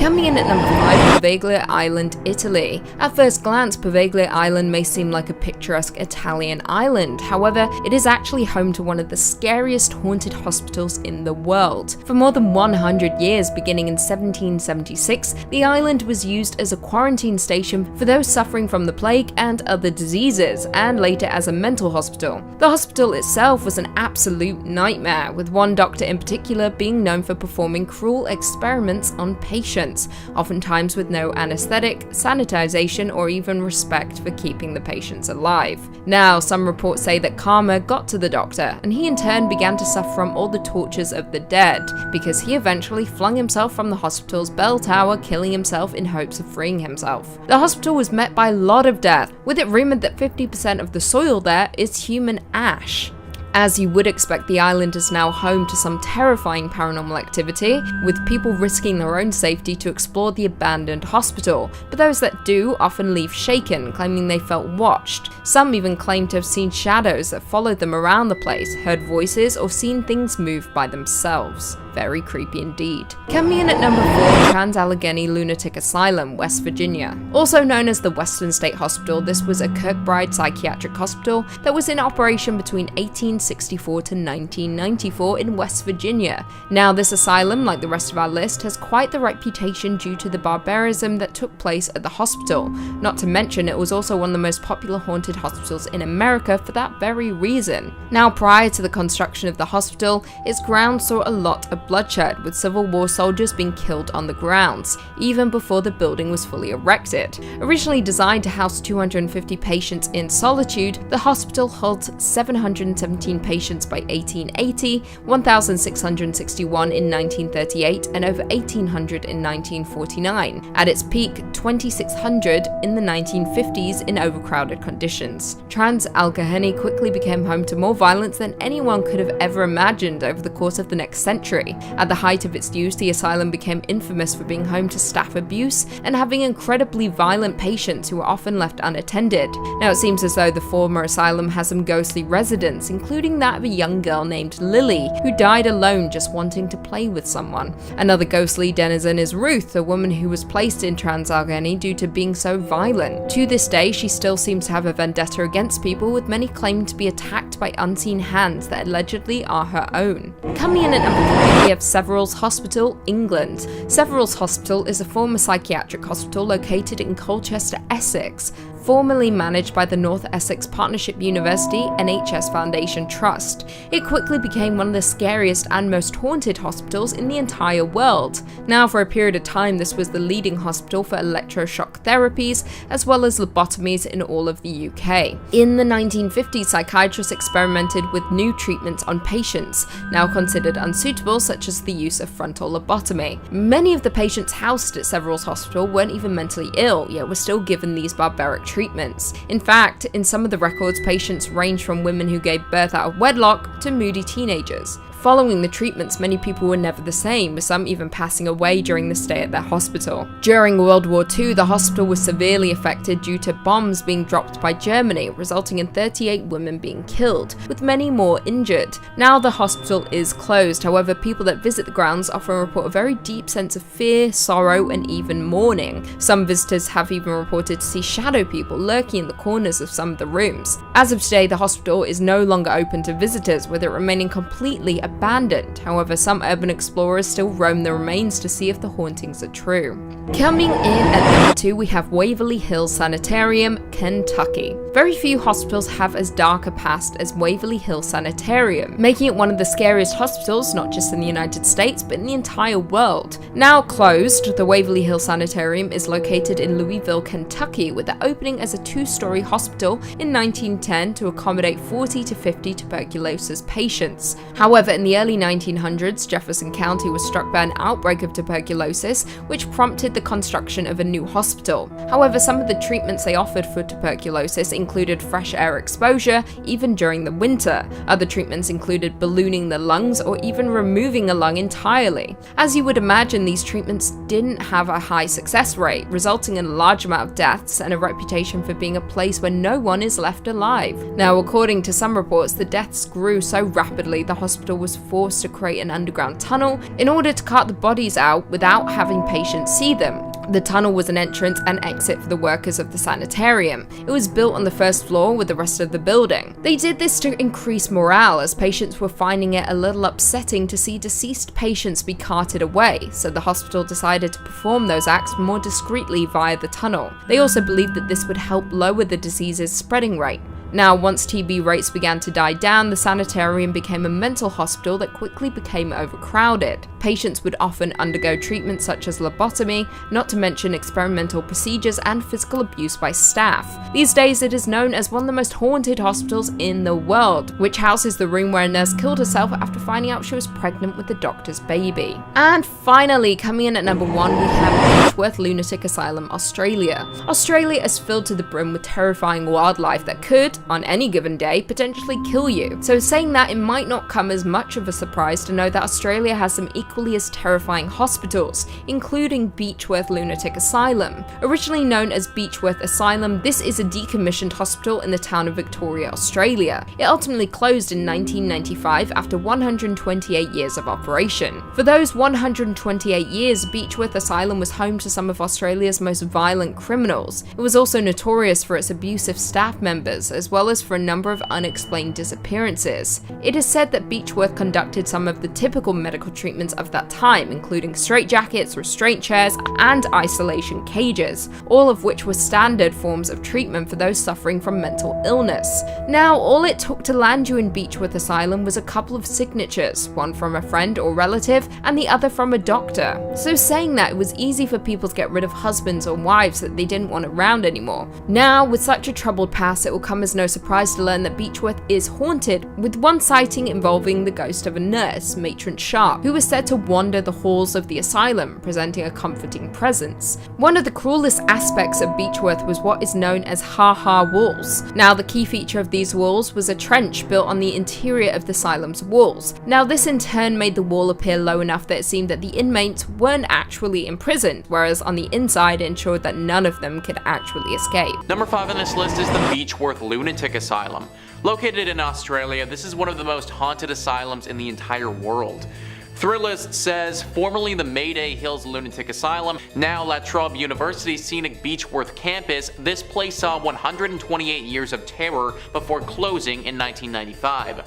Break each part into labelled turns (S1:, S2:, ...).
S1: Coming in at number 5, Poveglia Island, Italy. At first glance, Poveglia Island may seem like a picturesque Italian island. However, it is actually home to one of the scariest haunted hospitals in the world. For more than 100 years, beginning in 1776, the island was used as a quarantine station for those suffering from the plague and other diseases, and later as a mental hospital. The hospital itself was an absolute nightmare, with one doctor in particular being known for performing cruel experiments on patients, oftentimes with no anesthetic, sanitization, or even respect for keeping the patients alive. Now, some reports say that karma got to the doctor, and he in turn began to suffer from all the tortures of the dead, because he eventually flung himself from the hospital's bell tower, killing himself in hopes of freeing himself. The hospital was met by a lot of death, with it rumored that 50% of the soil there is human ash. As you would expect, the island is now home to some terrifying paranormal activity, with people risking their own safety to explore the abandoned hospital, but those that do often leave shaken, claiming they felt watched. Some even claim to have seen shadows that followed them around the place, heard voices, or seen things move by themselves. Very creepy indeed. Coming in at number 4, Trans-Allegheny Lunatic Asylum, West Virginia. Also known as the Western State Hospital, this was a Kirkbride psychiatric hospital that was in operation between 1864 to 1994 in West Virginia. Now, this asylum, like the rest of our list, has quite the reputation due to the barbarism that took place at the hospital. Not to mention, it was also one of the most popular haunted hospitals in America for that very reason. Now, prior to the construction of the hospital, its grounds saw a lot of bloodshed, with Civil War soldiers being killed on the grounds, even before the building was fully erected. Originally designed to house 250 patients in solitude, the hospital holds 717 patients by 1880, 1,661 in 1938, and over 1,800 in 1949. At its peak, 2,600 in the 1950s in overcrowded conditions. Trans-Allegheny quickly became home to more violence than anyone could have ever imagined over the course of the next century. At the height of its use, the asylum became infamous for being home to staff abuse and having incredibly violent patients who were often left unattended. Now, it seems as though the former asylum has some ghostly residents, including that of a young girl named Lily, who died alone just wanting to play with someone. Another ghostly denizen is Ruth, a woman who was placed in Trans-Allegheny due to being so violent. To this day, she still seems to have a vendetta against people, with many claiming to be attacked by unseen hands that allegedly are her own. Coming in at number 3, we have Severals Hospital, England. Severals Hospital is a former psychiatric hospital located in Colchester, Essex, formerly managed by the North Essex Partnership University NHS Foundation Trust. It quickly became one of the scariest and most haunted hospitals in the entire world. Now, for a period of time, this was the leading hospital for electroshock therapies, as well as lobotomies in all of the UK. In the 1950s, psychiatrists experimented with new treatments on patients, now considered unsuitable, such as the use of frontal lobotomy. Many of the patients housed at Severals Hospital weren't even mentally ill, yet were still given these barbaric treatments. In fact, in some of the records, patients range from women who gave birth out of wedlock to moody teenagers. Following the treatments, many people were never the same, with some even passing away during the stay at their hospital. During World War II, the hospital was severely affected due to bombs being dropped by Germany, resulting in 38 women being killed, with many more injured. Now the hospital is closed, however, people that visit the grounds often report a very deep sense of fear, sorrow, and even mourning. Some visitors have even reported to see shadow people lurking in the corners of some of the rooms. As of today, the hospital is no longer open to visitors, with it remaining completely abandoned. However, some urban explorers still roam the remains to see if the hauntings are true. Coming in at number 2, we have Waverly Hills Sanitarium, Kentucky. Very few hospitals have as dark a past as Waverly Hills Sanitarium, making it one of the scariest hospitals, not just in the United States, but in the entire world. Now closed, the Waverly Hills Sanitarium is located in Louisville, Kentucky, with the opening as a 2-story hospital in 1910 to accommodate 40 to 50 tuberculosis patients. However, in the early 1900s, Jefferson County was struck by an outbreak of tuberculosis, which prompted the construction of a new hospital. However, some of the treatments they offered for tuberculosis included fresh air exposure, even during the winter. Other treatments included ballooning the lungs or even removing a lung entirely. As you would imagine, these treatments didn't have a high success rate, resulting in a large amount of deaths and a reputation for being a place where no one is left alive. Now, according to some reports, the deaths grew so rapidly the hospital was was forced to create an underground tunnel in order to cart the bodies out without having patients see them. The tunnel was an entrance and exit for the workers of the sanitarium. It was built on the first floor with the rest of the building. They did this to increase morale, as patients were finding it a little upsetting to see deceased patients be carted away, so the hospital decided to perform those acts more discreetly via the tunnel. They also believed that this would help lower the disease's spreading rate. Now, once TB rates began to die down, the sanitarium became a mental hospital that quickly became overcrowded. Patients would often undergo treatments such as lobotomy, not to mention experimental procedures and physical abuse by staff. These days, it is known as one of the most haunted hospitals in the world, which houses the room where a nurse killed herself after finding out she was pregnant with the doctor's baby. And finally, coming in at number 1, we have Beechworth Lunatic Asylum, Australia. Australia is filled to the brim with terrifying wildlife that could, on any given day, potentially kill you. So saying that, it might not come as much of a surprise to know that Australia has some equally as terrifying hospitals, including Beechworth Lunatic Asylum. Originally known as Beechworth Asylum, this is a decommissioned hospital in the town of Victoria, Australia. It ultimately closed in 1995 after 128 years of operation. For those 128 years, Beechworth Asylum was home to some of Australia's most violent criminals. It was also notorious for its abusive staff members, as well as for a number of unexplained disappearances. It is said that Beechworth conducted some of the typical medical treatments of that time, including straitjackets, restraint chairs, and isolation cages, all of which were standard forms of treatment for those suffering from mental illness. Now, all it took to land you in Beechworth Asylum was a couple of signatures, one from a friend or relative, and the other from a doctor. So saying that, it was easy for people to get rid of husbands or wives that they didn't want around anymore. Now, with such a troubled past, it will come as no surprise to learn that Beechworth is haunted, with one sighting involving the ghost of a nurse, Matron Sharp, who was said to wander the halls of the asylum, presenting a comforting presence. One of the cruelest aspects of Beechworth was what is known as ha-ha walls. Now, the key feature of these walls was a trench built on the interior of the asylum's walls. Now, this in turn made the wall appear low enough that it seemed that the inmates weren't actually imprisoned, whereas on the inside it ensured that none of them could actually escape.
S2: Number 5 on this list is the Beechworth Lunatic Asylum. Located in Australia, this is one of the most haunted asylums in the entire world. Thrillist says, formerly the Mayday Hills Lunatic Asylum, now La Trobe University's scenic Beechworth campus, this place saw 128 years of terror before closing in 1995.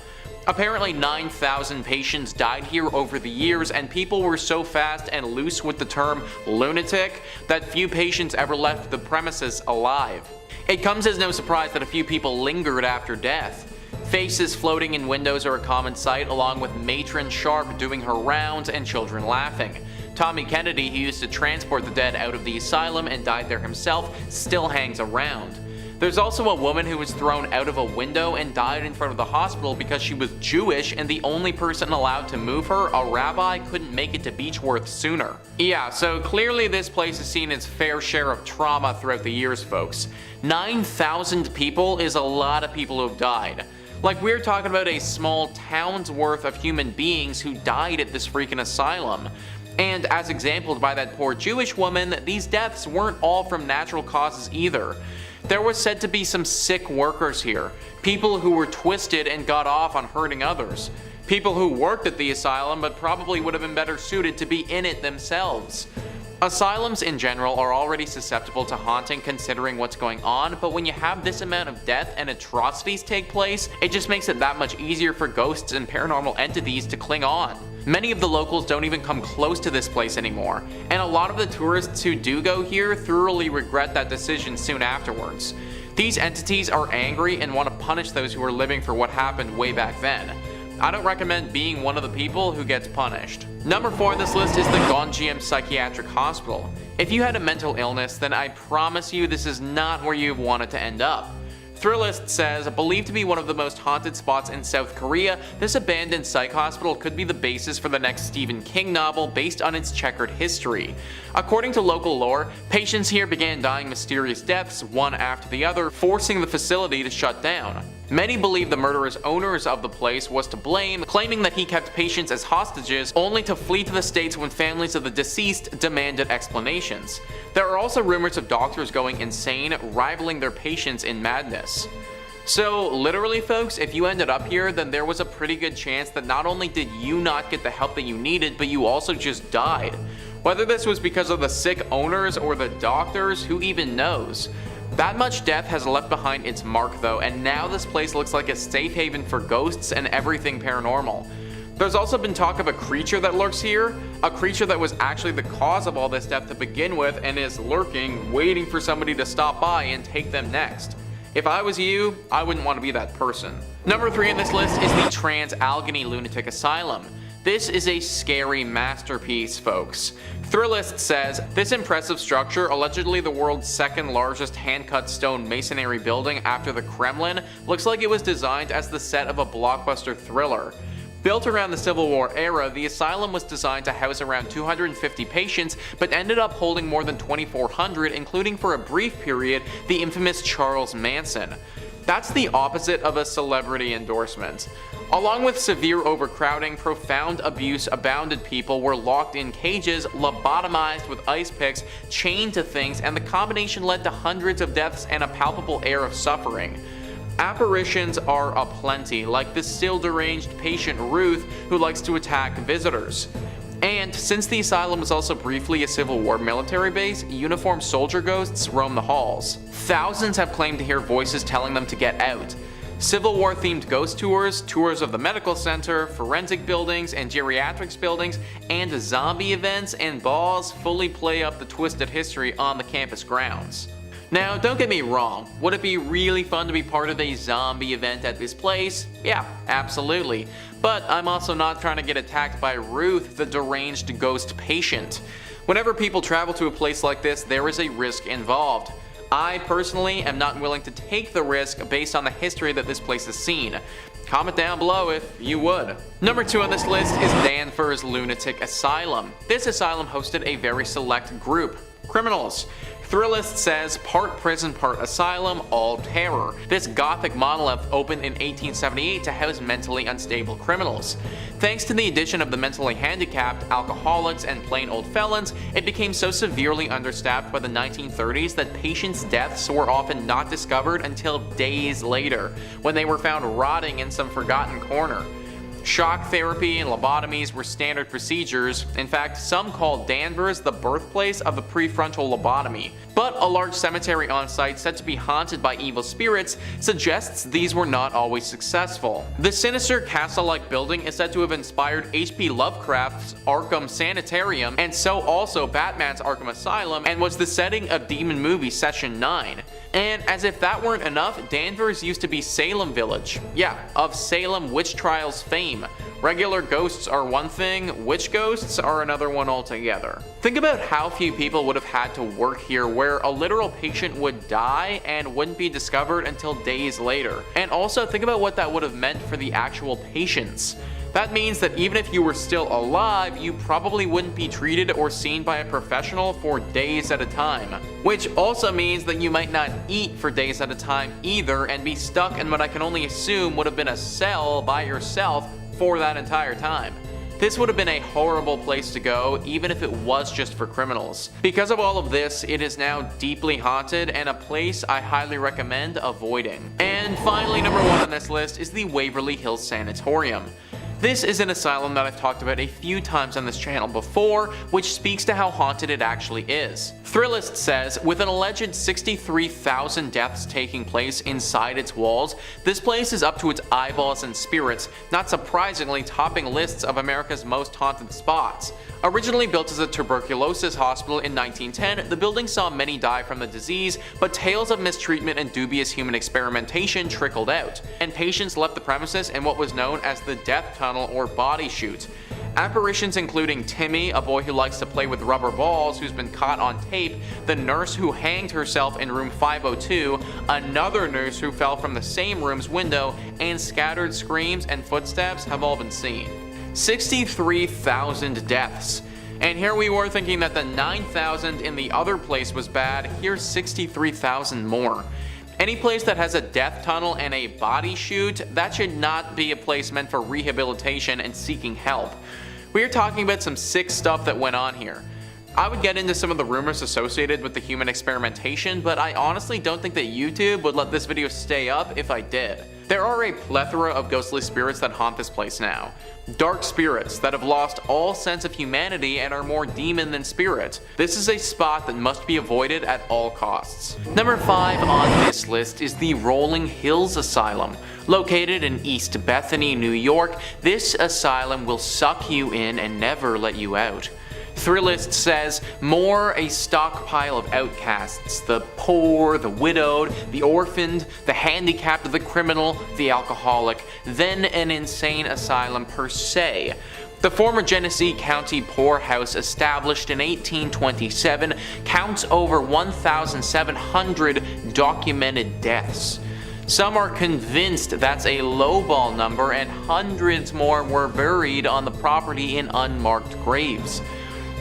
S2: Apparently 9,000 patients died here over the years, and people were so fast and loose with the term lunatic that few patients ever left the premises alive. It comes as no surprise that a few people lingered after death. Faces floating in windows are a common sight, along with Matron Sharp doing her rounds and children laughing. Tommy Kennedy, who used to transport the dead out of the asylum and died there himself, still hangs around. There's also a woman who was thrown out of a window and died in front of the hospital because she was Jewish and the only person allowed to move her, a rabbi, couldn't make it to Beechworth sooner. Yeah, so clearly this place has seen its fair share of trauma throughout the years, folks. 9,000 people is a lot of people who have died. Like, we're talking about a small town's worth of human beings who died at this freaking asylum. And as exampled by that poor Jewish woman, these deaths weren't all from natural causes either. There was said to be some sick workers here, people who were twisted and got off on hurting others, people who worked at the asylum but probably would have been better suited to be in it themselves. Asylums in general are already susceptible to haunting considering what's going on, but when you have this amount of death and atrocities take place, it just makes it that much easier for ghosts and paranormal entities to cling on. Many of the locals don't even come close to this place anymore, and a lot of the tourists who do go here thoroughly regret that decision soon afterwards. These entities are angry and want to punish those who are living for what happened way back then. I don't recommend being one of the people who gets punished. Number 4 on this list is the Gonjiam Psychiatric Hospital. If you had a mental illness, then I promise you this is not where you wanted to end up. Thrillist says, believed to be one of the most haunted spots in South Korea, this abandoned psych hospital could be the basis for the next Stephen King novel based on its checkered history. According to local lore, patients here began dying mysterious deaths one after the other, forcing the facility to shut down. Many believe the murderous owners of the place was to blame, claiming that he kept patients as hostages, only to flee to the States when families of the deceased demanded explanations. There are also rumors of doctors going insane, rivaling their patients in madness. So literally folks, if you ended up here, then there was a pretty good chance that not only did you not get the help that you needed, but you also just died. Whether this was because of the sick owners or the doctors, who even knows? That much death has left behind its mark though, and now this place looks like a safe haven for ghosts and everything paranormal. There's also been talk of a creature that lurks here, a creature that was actually the cause of all this death to begin with and is lurking, waiting for somebody to stop by and take them next. If I was you, I wouldn't want to be that person. Number 3 on this list is the Trans-Allegheny Lunatic Asylum. This is a scary masterpiece, folks. Thrillist says, this impressive structure, allegedly the world's second largest hand-cut stone masonry building after the Kremlin, looks like it was designed as the set of a blockbuster thriller. Built around the Civil War era, the asylum was designed to house around 250 patients, but ended up holding more than 2,400, including for a brief period, the infamous Charles Manson. That's the opposite of a celebrity endorsement. Along with severe overcrowding, profound abuse abounded. People were locked in cages, lobotomized with ice picks, chained to things, and the combination led to hundreds of deaths and a palpable air of suffering. Apparitions are aplenty, like the still deranged patient Ruth who likes to attack visitors. And since the asylum was also briefly a Civil War military base, uniformed soldier ghosts roam the halls. Thousands have claimed to hear voices telling them to get out. Civil War themed ghost tours, tours of the medical center, forensic buildings and geriatrics buildings, and zombie events and balls fully play up the twisted history on the campus grounds. Now, don't get me wrong, would it be really fun to be part of a zombie event at this place? Yeah, absolutely. But I'm also not trying to get attacked by Ruth, the deranged ghost patient. Whenever people travel to a place like this, there is a risk involved. I personally am not willing to take the risk based on the history that this place has seen. Comment down below if you would. Number 2 on this list is Danvers Lunatic Asylum. This asylum hosted a very select group, criminals. Thrillist says, part prison, part asylum, all terror. This gothic monolith opened in 1878 to house mentally unstable criminals. Thanks to the addition of the mentally handicapped, alcoholics, and plain old felons, it became so severely understaffed by the 1930s that patients' deaths were often not discovered until days later, when they were found rotting in some forgotten corner. Shock therapy and lobotomies were standard procedures. In fact, some called Danvers the birthplace of the prefrontal lobotomy. But a large cemetery on site said to be haunted by evil spirits suggests these were not always successful. The sinister castle-like building is said to have inspired H.P. Lovecraft's Arkham Sanitarium, and so also Batman's Arkham Asylum, and was the setting of demon movie Session 9. And as if that weren't enough, Danvers used to be Salem Village. Yeah, of Salem witch trials fame. Regular ghosts are one thing, witch ghosts are another one altogether. Think about how few people would have had to work here, where a literal patient would die and wouldn't be discovered until days later. And also think about what that would have meant for the actual patients. That means that even if you were still alive, you probably wouldn't be treated or seen by a professional for days at a time. Which also means that you might not eat for days at a time either, and be stuck in what I can only assume would have been a cell by yourself for that entire time. This would have been a horrible place to go, even if it was just for criminals. Because of all of this, it is now deeply haunted and a place I highly recommend avoiding. And finally, number 1 on this list is the Waverly Hills Sanitarium. This is an asylum that I've talked about a few times on this channel before, which speaks to how haunted it actually is. Thrillist says, with an alleged 63,000 deaths taking place inside its walls, this place is up to its eyeballs in spirits, not surprisingly topping lists of America's most haunted spots. Originally built as a tuberculosis hospital in 1910, the building saw many die from the disease, but tales of mistreatment and dubious human experimentation trickled out, and patients left the premises in what was known as the death tunnel or body chute. Apparitions including Timmy, a boy who likes to play with rubber balls who's been caught on tape, the nurse who hanged herself in room 502, another nurse who fell from the same room's window, and scattered screams and footsteps have all been seen. 63,000 deaths. And here we were thinking that the 9,000 in the other place was bad, here's 63,000 more. Any place that has a death tunnel and a body chute, that should not be a place meant for rehabilitation and seeking help. We are talking about some sick stuff that went on here. I would get into some of the rumors associated with the human experimentation, but I honestly don't think that YouTube would let this video stay up if I did. There are a plethora of ghostly spirits that haunt this place now. Dark spirits that have lost all sense of humanity and are more demon than spirit. This is a spot that must be avoided at all costs. Number 5 on this list is the Rolling Hills Asylum. Located in East Bethany, New York, this asylum will suck you in and never let you out. Thrillist says, more a stockpile of outcasts, the poor, the widowed, the orphaned, the handicapped, the criminal, the alcoholic, than an insane asylum per se. The former Genesee County poorhouse, established in 1827, counts over 1,700 documented deaths. Some are convinced that's a lowball number, and hundreds more were buried on the property in unmarked graves.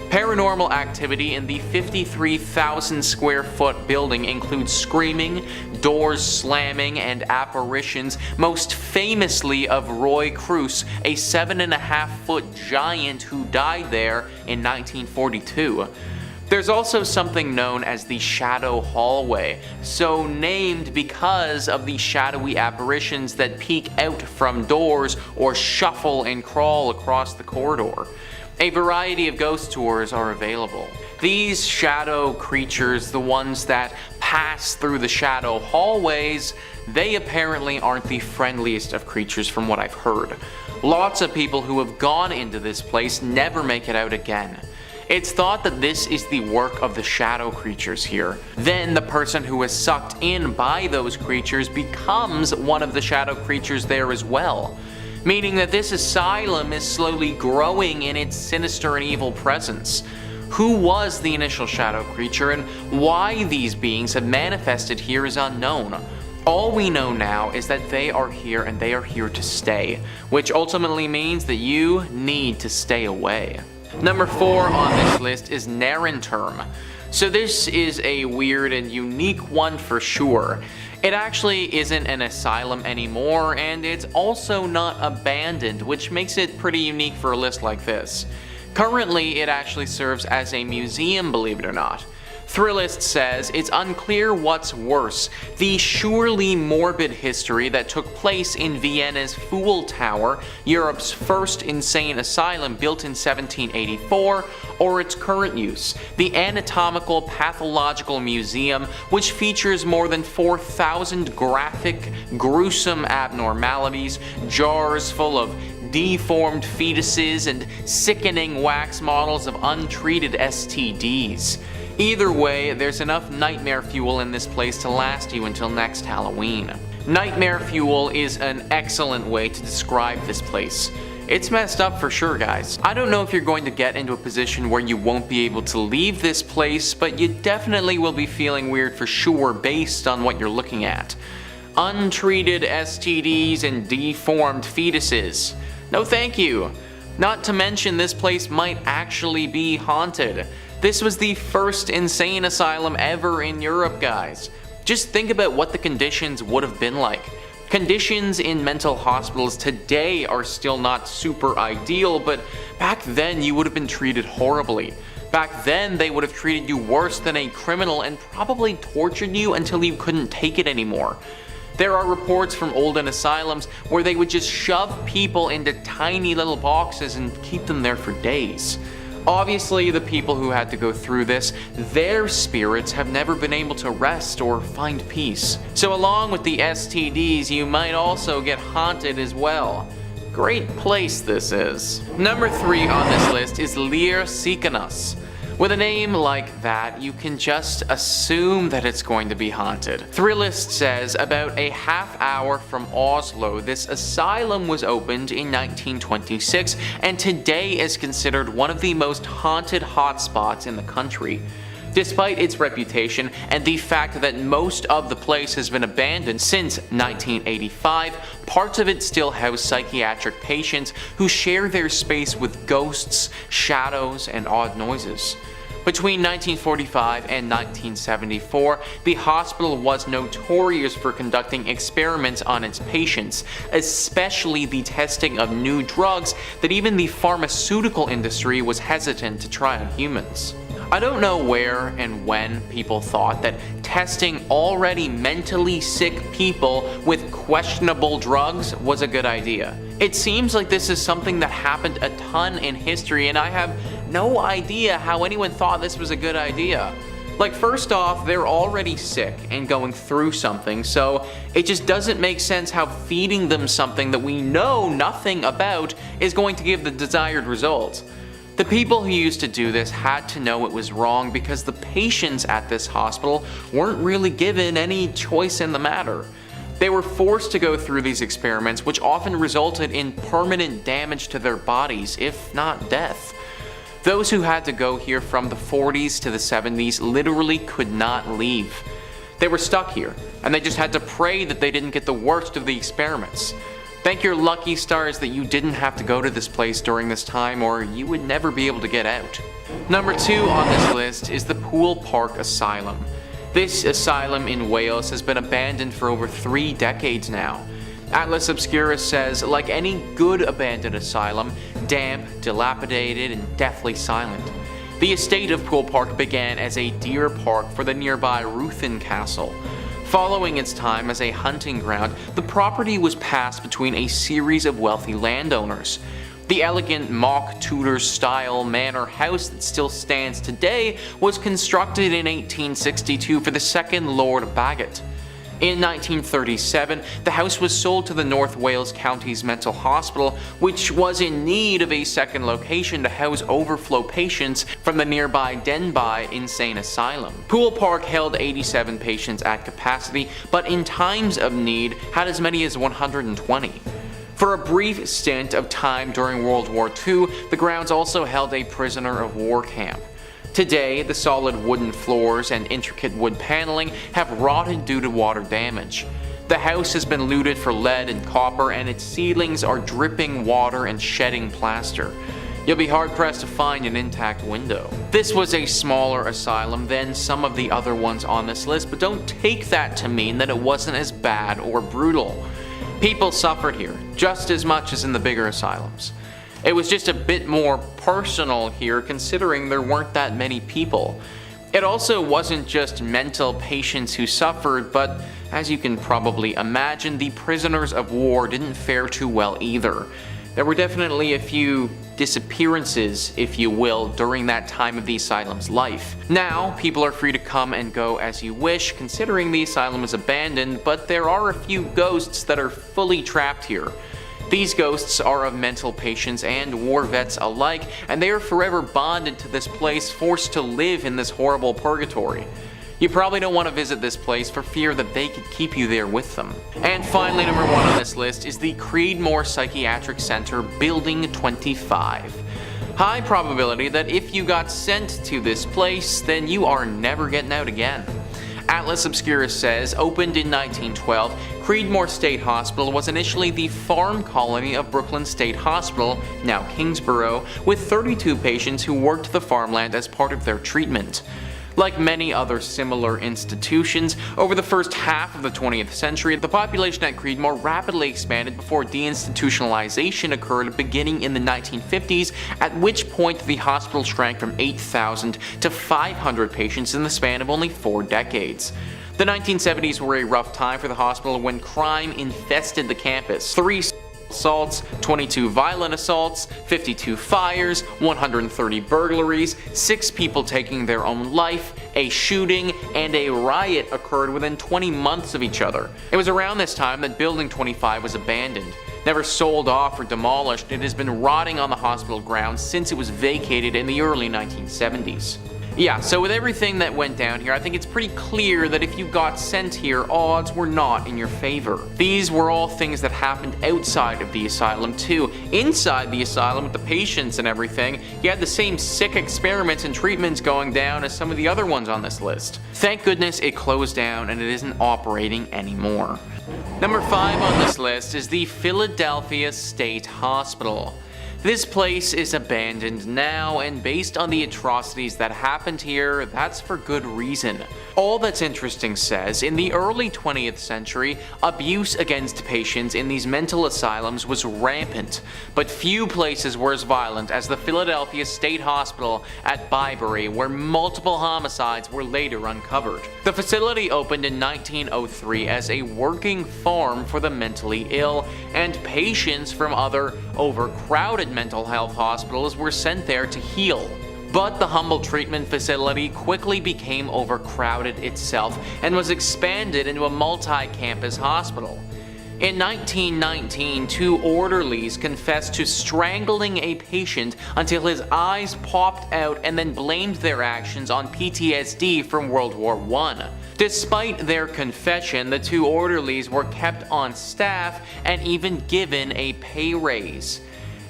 S2: Paranormal activity in the 53,000 square foot building includes screaming, doors slamming, and apparitions, most famously of Roy Cruz, a 7.5-foot giant who died there in 1942. There's also something known as the Shadow Hallway, so named because of the shadowy apparitions that peek out from doors or shuffle and crawl across the corridor. A variety of ghost tours are available. These shadow creatures, the ones that pass through the shadow hallways, they apparently aren't the friendliest of creatures from what I've heard. Lots of people who have gone into this place never make it out again. It's thought that this is the work of the shadow creatures here. Then the person who is sucked in by those creatures becomes one of the shadow creatures there as well. Meaning that this asylum is slowly growing in its sinister and evil presence. Who was the initial shadow creature and why these beings have manifested here is unknown. All we know now is that they are here and they are here to stay, which ultimately means that you need to stay away. Number 4 on this list is Narrenturm. So this is a weird and unique one for sure. It actually isn't an asylum anymore, and it's also not abandoned, which makes it pretty unique for a list like this. Currently, it actually serves as a museum, believe it or not. Thrillist says it's unclear what's worse, the surely morbid history that took place in Vienna's Fool Tower, Europe's first insane asylum built in 1784, or its current use, the Anatomical Pathological Museum, which features more than 4,000 graphic, gruesome abnormalities, jars full of deformed fetuses, and sickening wax models of untreated STDs. Either way, there's enough nightmare fuel in this place to last you until next Halloween. Nightmare fuel is an excellent way to describe this place. It's messed up for sure, guys. I don't know if you're going to get into a position where you won't be able to leave this place, but you definitely will be feeling weird for sure based on what you're looking at. Untreated STDs and deformed fetuses. No thank you. Not to mention this place might actually be haunted. This was the first insane asylum ever in Europe, guys. Just think about what the conditions would have been like. Conditions in mental hospitals today are still not super ideal, but back then you would have been treated horribly. Back then they would have treated you worse than a criminal and probably tortured you until you couldn't take it anymore. There are reports from olden asylums where they would just shove people into tiny little boxes and keep them there for days. Obviously, the people who had to go through this, their spirits have never been able to rest or find peace. So along with the STDs, you might also get haunted as well. Great place this is. Number 3 on this list is Lier. With a name like that, you can just assume that it's going to be haunted. Thrillist says about a half hour from Oslo, this asylum was opened in 1926 and today is considered one of the most haunted hotspots in the country. Despite its reputation and the fact that most of the place has been abandoned since 1985, parts of it still house psychiatric patients who share their space with ghosts, shadows, and odd noises. Between 1945 and 1974, the hospital was notorious for conducting experiments on its patients, especially the testing of new drugs that even the pharmaceutical industry was hesitant to try on humans. I don't know where and when people thought that testing already mentally sick people with questionable drugs was a good idea. It seems like this is something that happened a ton in history, and I have no idea how anyone thought this was a good idea. Like, first off, they're already sick and going through something, so it just doesn't make sense how feeding them something that we know nothing about is going to give the desired result. The people who used to do this had to know it was wrong because the patients at this hospital weren't really given any choice in the matter. They were forced to go through these experiments, which often resulted in permanent damage to their bodies, if not death. Those who had to go here from the 40s to the 70s literally could not leave. They were stuck here, and they just had to pray that they didn't get the worst of the experiments. Thank your lucky stars that you didn't have to go to this place during this time, or you would never be able to get out. Number 2 on this list is the Poole Park Asylum. This asylum in Wales has been abandoned for over 3 decades now. Atlas Obscura says, like any good abandoned asylum, damp, dilapidated, and deathly silent. The estate of Poole Park began as a deer park for the nearby Ruthin Castle. Following its time as a hunting ground, the property was passed between a series of wealthy landowners. The elegant mock Tudor-style manor house that still stands today was constructed in 1862 for the second Lord Bagot. In 1937, the house was sold to the North Wales County's Mental Hospital, which was in need of a second location to house overflow patients from the nearby Denbigh Insane Asylum. Poole Park held 87 patients at capacity, but in times of need had as many as 120. For a brief stint of time during World War II, the grounds also held a prisoner of war camp. Today, the solid wooden floors and intricate wood paneling have rotted due to water damage. The house has been looted for lead and copper, and its ceilings are dripping water and shedding plaster. You'll be hard-pressed to find an intact window. This was a smaller asylum than some of the other ones on this list, but don't take that to mean that it wasn't as bad or brutal. People suffered here, just as much as in the bigger asylums. It was just a bit more personal here, considering there weren't that many people. It also wasn't just mental patients who suffered, but as you can probably imagine, the prisoners of war didn't fare too well either. There were definitely a few disappearances, if you will, during that time of the asylum's life. Now, people are free to come and go as you wish, considering the asylum is abandoned, but there are a few ghosts that are fully trapped here. These ghosts are of mental patients and war vets alike, and they are forever bonded to this place, forced to live in this horrible purgatory. You probably don't want to visit this place for fear that they could keep you there with them. And finally, number 1 on this list is the Creedmoor Psychiatric Center, Building 25. High probability that if you got sent to this place, then you are never getting out again. Atlas Obscura says, opened in 1912, Creedmoor State Hospital was initially the farm colony of Brooklyn State Hospital, now Kingsborough, with 32 patients who worked the farmland as part of their treatment. Like many other similar institutions, over the first half of the 20th century, the population at Creedmoor rapidly expanded before deinstitutionalization occurred beginning in the 1950s, at which point the hospital shrank from 8,000 to 500 patients in the span of only 4 decades. The 1970s were a rough time for the hospital when crime infested the campus. 3 assaults, 22 violent assaults, 52 fires, 130 burglaries, 6 people taking their own life, a shooting, and a riot occurred within 20 months of each other. It was around this time that Building 25 was abandoned. Never sold off or demolished, it has been rotting on the hospital grounds since it was vacated in the early 1970s. Yeah, so with everything that went down here, I think it's pretty clear that if you got sent here, odds were not in your favor. These were all things that happened outside of the asylum too. Inside the asylum with the patients and everything, you had the same sick experiments and treatments going down as some of the other ones on this list. Thank goodness it closed down and it isn't operating anymore. Number 5 on this list is the Philadelphia State Hospital. This place is abandoned now, and based on the atrocities that happened here, that's for good reason. All That's Interesting says, in the early 20th century, abuse against patients in these mental asylums was rampant, but few places were as violent as the Philadelphia State Hospital at Byberry, where multiple homicides were later uncovered. The facility opened in 1903 as a working farm for the mentally ill, and patients from other overcrowded mental health hospitals were sent there to heal. But the humble treatment facility quickly became overcrowded itself and was expanded into a multi-campus hospital. In 1919, 2 orderlies confessed to strangling a patient until his eyes popped out and then blamed their actions on PTSD from World War I. Despite their confession, the 2 orderlies were kept on staff and even given a pay raise.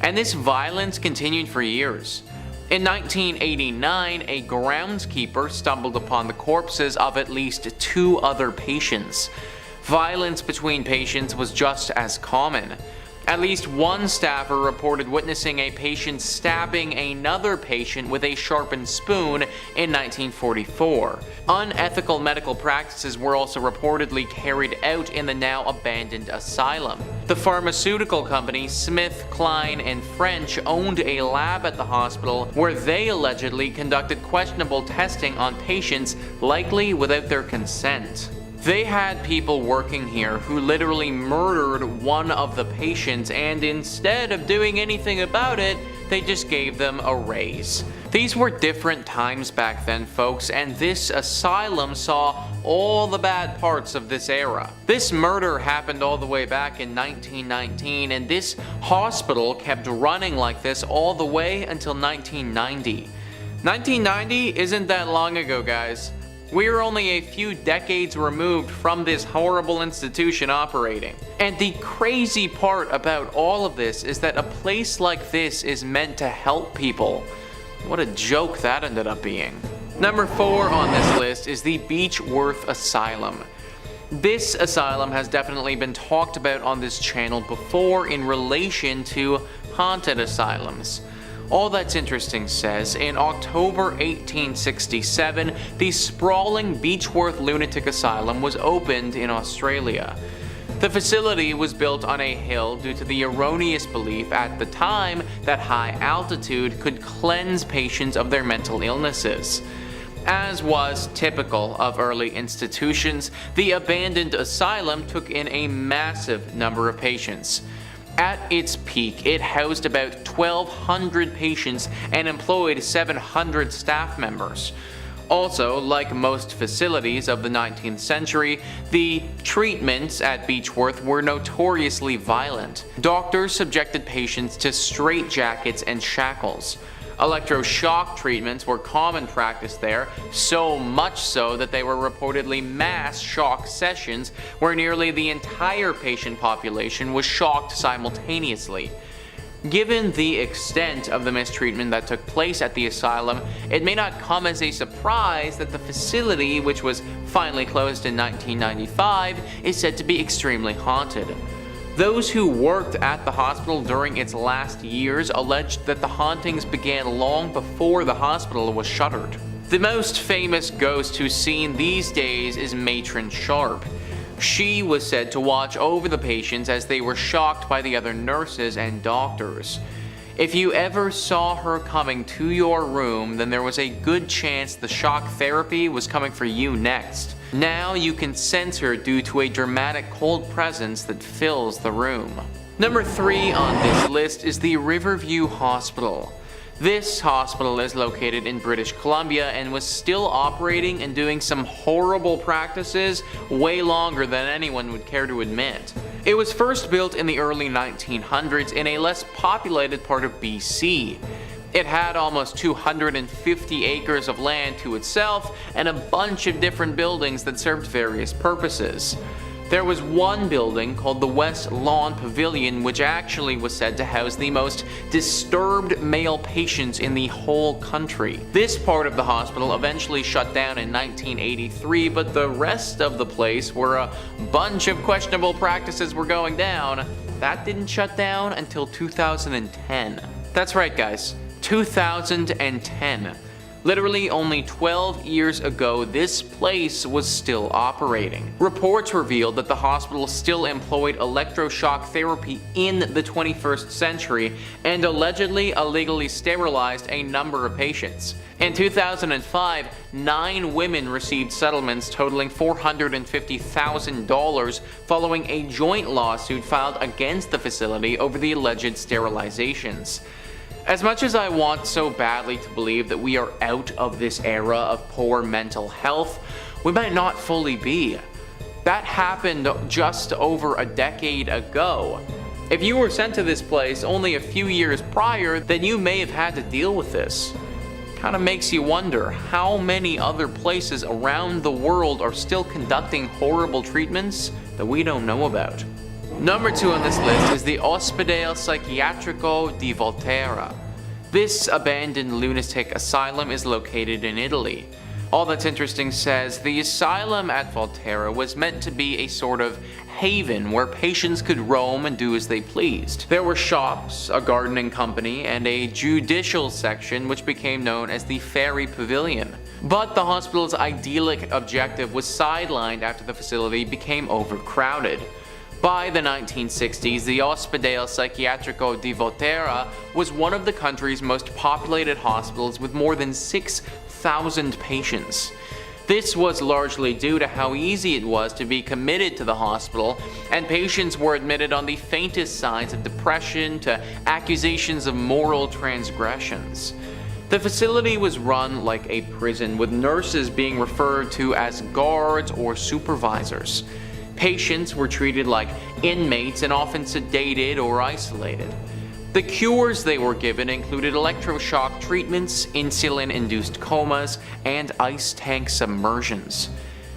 S2: And this violence continued for years. In 1989, a groundskeeper stumbled upon the corpses of at least 2 other patients. Violence between patients was just as common. At least one staffer reported witnessing a patient stabbing another patient with a sharpened spoon in 1944. Unethical medical practices were also reportedly carried out in the now abandoned asylum. The pharmaceutical company Smith, Kline, and French owned a lab at the hospital where they allegedly conducted questionable testing on patients, likely without their consent. They had people working here who literally murdered one of the patients, and instead of doing anything about it, they just gave them a raise. These were different times back then, folks, and this asylum saw all the bad parts of this era. This murder happened all the way back in 1919, and this hospital kept running like this all the way until 1990. 1990 isn't that long ago, guys. We are only a few decades removed from this horrible institution operating. And the crazy part about all of this is that a place like this is meant to help people. What a joke that ended up being. Number 4 on this list is the Beechworth Asylum. This asylum has definitely been talked about on this channel before in relation to haunted asylums. All That's Interesting says, in October 1867, the sprawling Beechworth Lunatic Asylum was opened in Australia. The facility was built on a hill due to the erroneous belief at the time that high altitude could cleanse patients of their mental illnesses. As was typical of early institutions, the abandoned asylum took in a massive number of patients. At its peak, it housed about 1,200 patients and employed 700 staff members. Also, like most facilities of the 19th century, the treatments at Beechworth were notoriously violent. Doctors subjected patients to straitjackets and shackles. Electroshock treatments were common practice there, so much so that they were reportedly mass shock sessions where nearly the entire patient population was shocked simultaneously. Given the extent of the mistreatment that took place at the asylum, it may not come as a surprise that the facility, which was finally closed in 1995, is said to be extremely haunted. Those who worked at the hospital during its last years alleged that the hauntings began long before the hospital was shuttered. The most famous ghost who's seen these days is Matron Sharp. She was said to watch over the patients as they were shocked by the other nurses and doctors. If you ever saw her coming to your room, then there was a good chance the shock therapy was coming for you next. Now you can sense her due to a dramatic cold presence that fills the room. Number 3 on this list is the Riverview Hospital. This hospital is located in British Columbia and was still operating and doing some horrible practices way longer than anyone would care to admit. It was first built in the early 1900s in a less populated part of BC. It had almost 250 acres of land to itself and a bunch of different buildings that served various purposes. There was one building called the West Lawn Pavilion, which actually was said to house the most disturbed male patients in the whole country. This part of the hospital eventually shut down in 1983, but the rest of the place, where a bunch of questionable practices were going down, that didn't shut down until 2010. That's right, guys, 2010. Literally only 12 years ago, this place was still operating. Reports revealed that the hospital still employed electroshock therapy in the 21st century and allegedly illegally sterilized a number of patients. In 2005, 9 women received settlements totaling $450,000 following a joint lawsuit filed against the facility over the alleged sterilizations. As much as I want so badly to believe that we are out of this era of poor mental health, we might not fully be. That happened just over a decade ago. If you were sent to this place only a few years prior, then you may have had to deal with this. Kinda makes you wonder how many other places around the world are still conducting horrible treatments that we don't know about. Number 2 on this list is the Ospedale Psychiatrico di Volterra. This abandoned lunatic asylum is located in Italy. All That's Interesting says the asylum at Volterra was meant to be a sort of haven where patients could roam and do as they pleased. There were shops, a gardening company, and a judicial section which became known as the Ferry Pavilion. But the hospital's idyllic objective was sidelined after the facility became overcrowded. By the 1960s, the Ospedale Psychiatrico di Volterra was one of the country's most populated hospitals with more than 6,000 patients. This was largely due to how easy it was to be committed to the hospital, and patients were admitted on the faintest signs of depression to accusations of moral transgressions. The facility was run like a prison, with nurses being referred to as guards or supervisors. Patients were treated like inmates and often sedated or isolated. The cures they were given included electroshock treatments, insulin-induced comas, and ice tank submersions.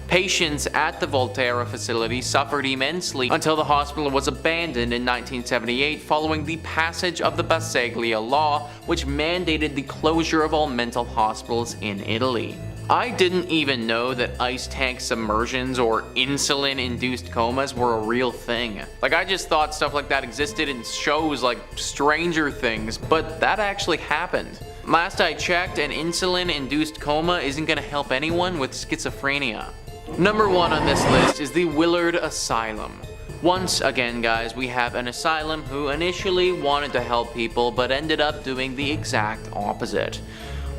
S2: Patients at the Volterra facility suffered immensely until the hospital was abandoned in 1978 following the passage of the Poveglia law, which mandated the closure of all mental hospitals in Italy. I didn't even know that ice tank submersions or insulin-induced comas were a real thing. I just thought stuff like that existed in shows like Stranger Things, but that actually happened. Last I checked, an insulin-induced coma isn't gonna help anyone with schizophrenia. Number 1 on this list is the Willard Asylum. Once again, guys, we have an asylum who initially wanted to help people but ended up doing the exact opposite.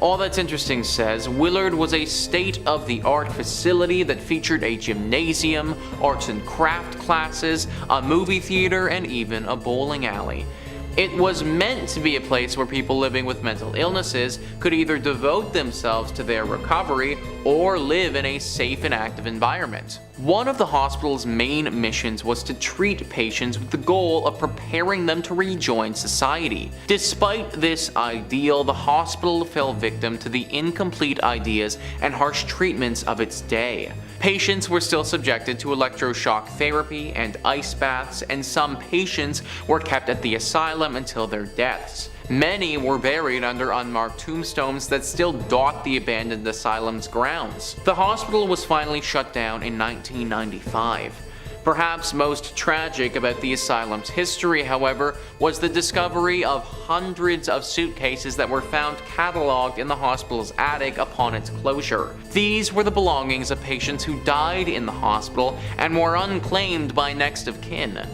S2: All That's Interesting says Willard was a state-of-the-art facility that featured a gymnasium, arts and craft classes, a movie theater, and even a bowling alley. It was meant to be a place where people living with mental illnesses could either devote themselves to their recovery or live in a safe and active environment. One of the hospital's main missions was to treat patients with the goal of preparing them to rejoin society. Despite this ideal, the hospital fell victim to the incomplete ideas and harsh treatments of its day. Patients were still subjected to electroshock therapy and ice baths, and some patients were kept at the asylum until their deaths. Many were buried under unmarked tombstones that still dot the abandoned asylum's grounds. The hospital was finally shut down in 1995. Perhaps most tragic about the asylum's history, however, was the discovery of hundreds of suitcases that were found cataloged in the hospital's attic upon its closure. These were the belongings of patients who died in the hospital and were unclaimed by next of kin.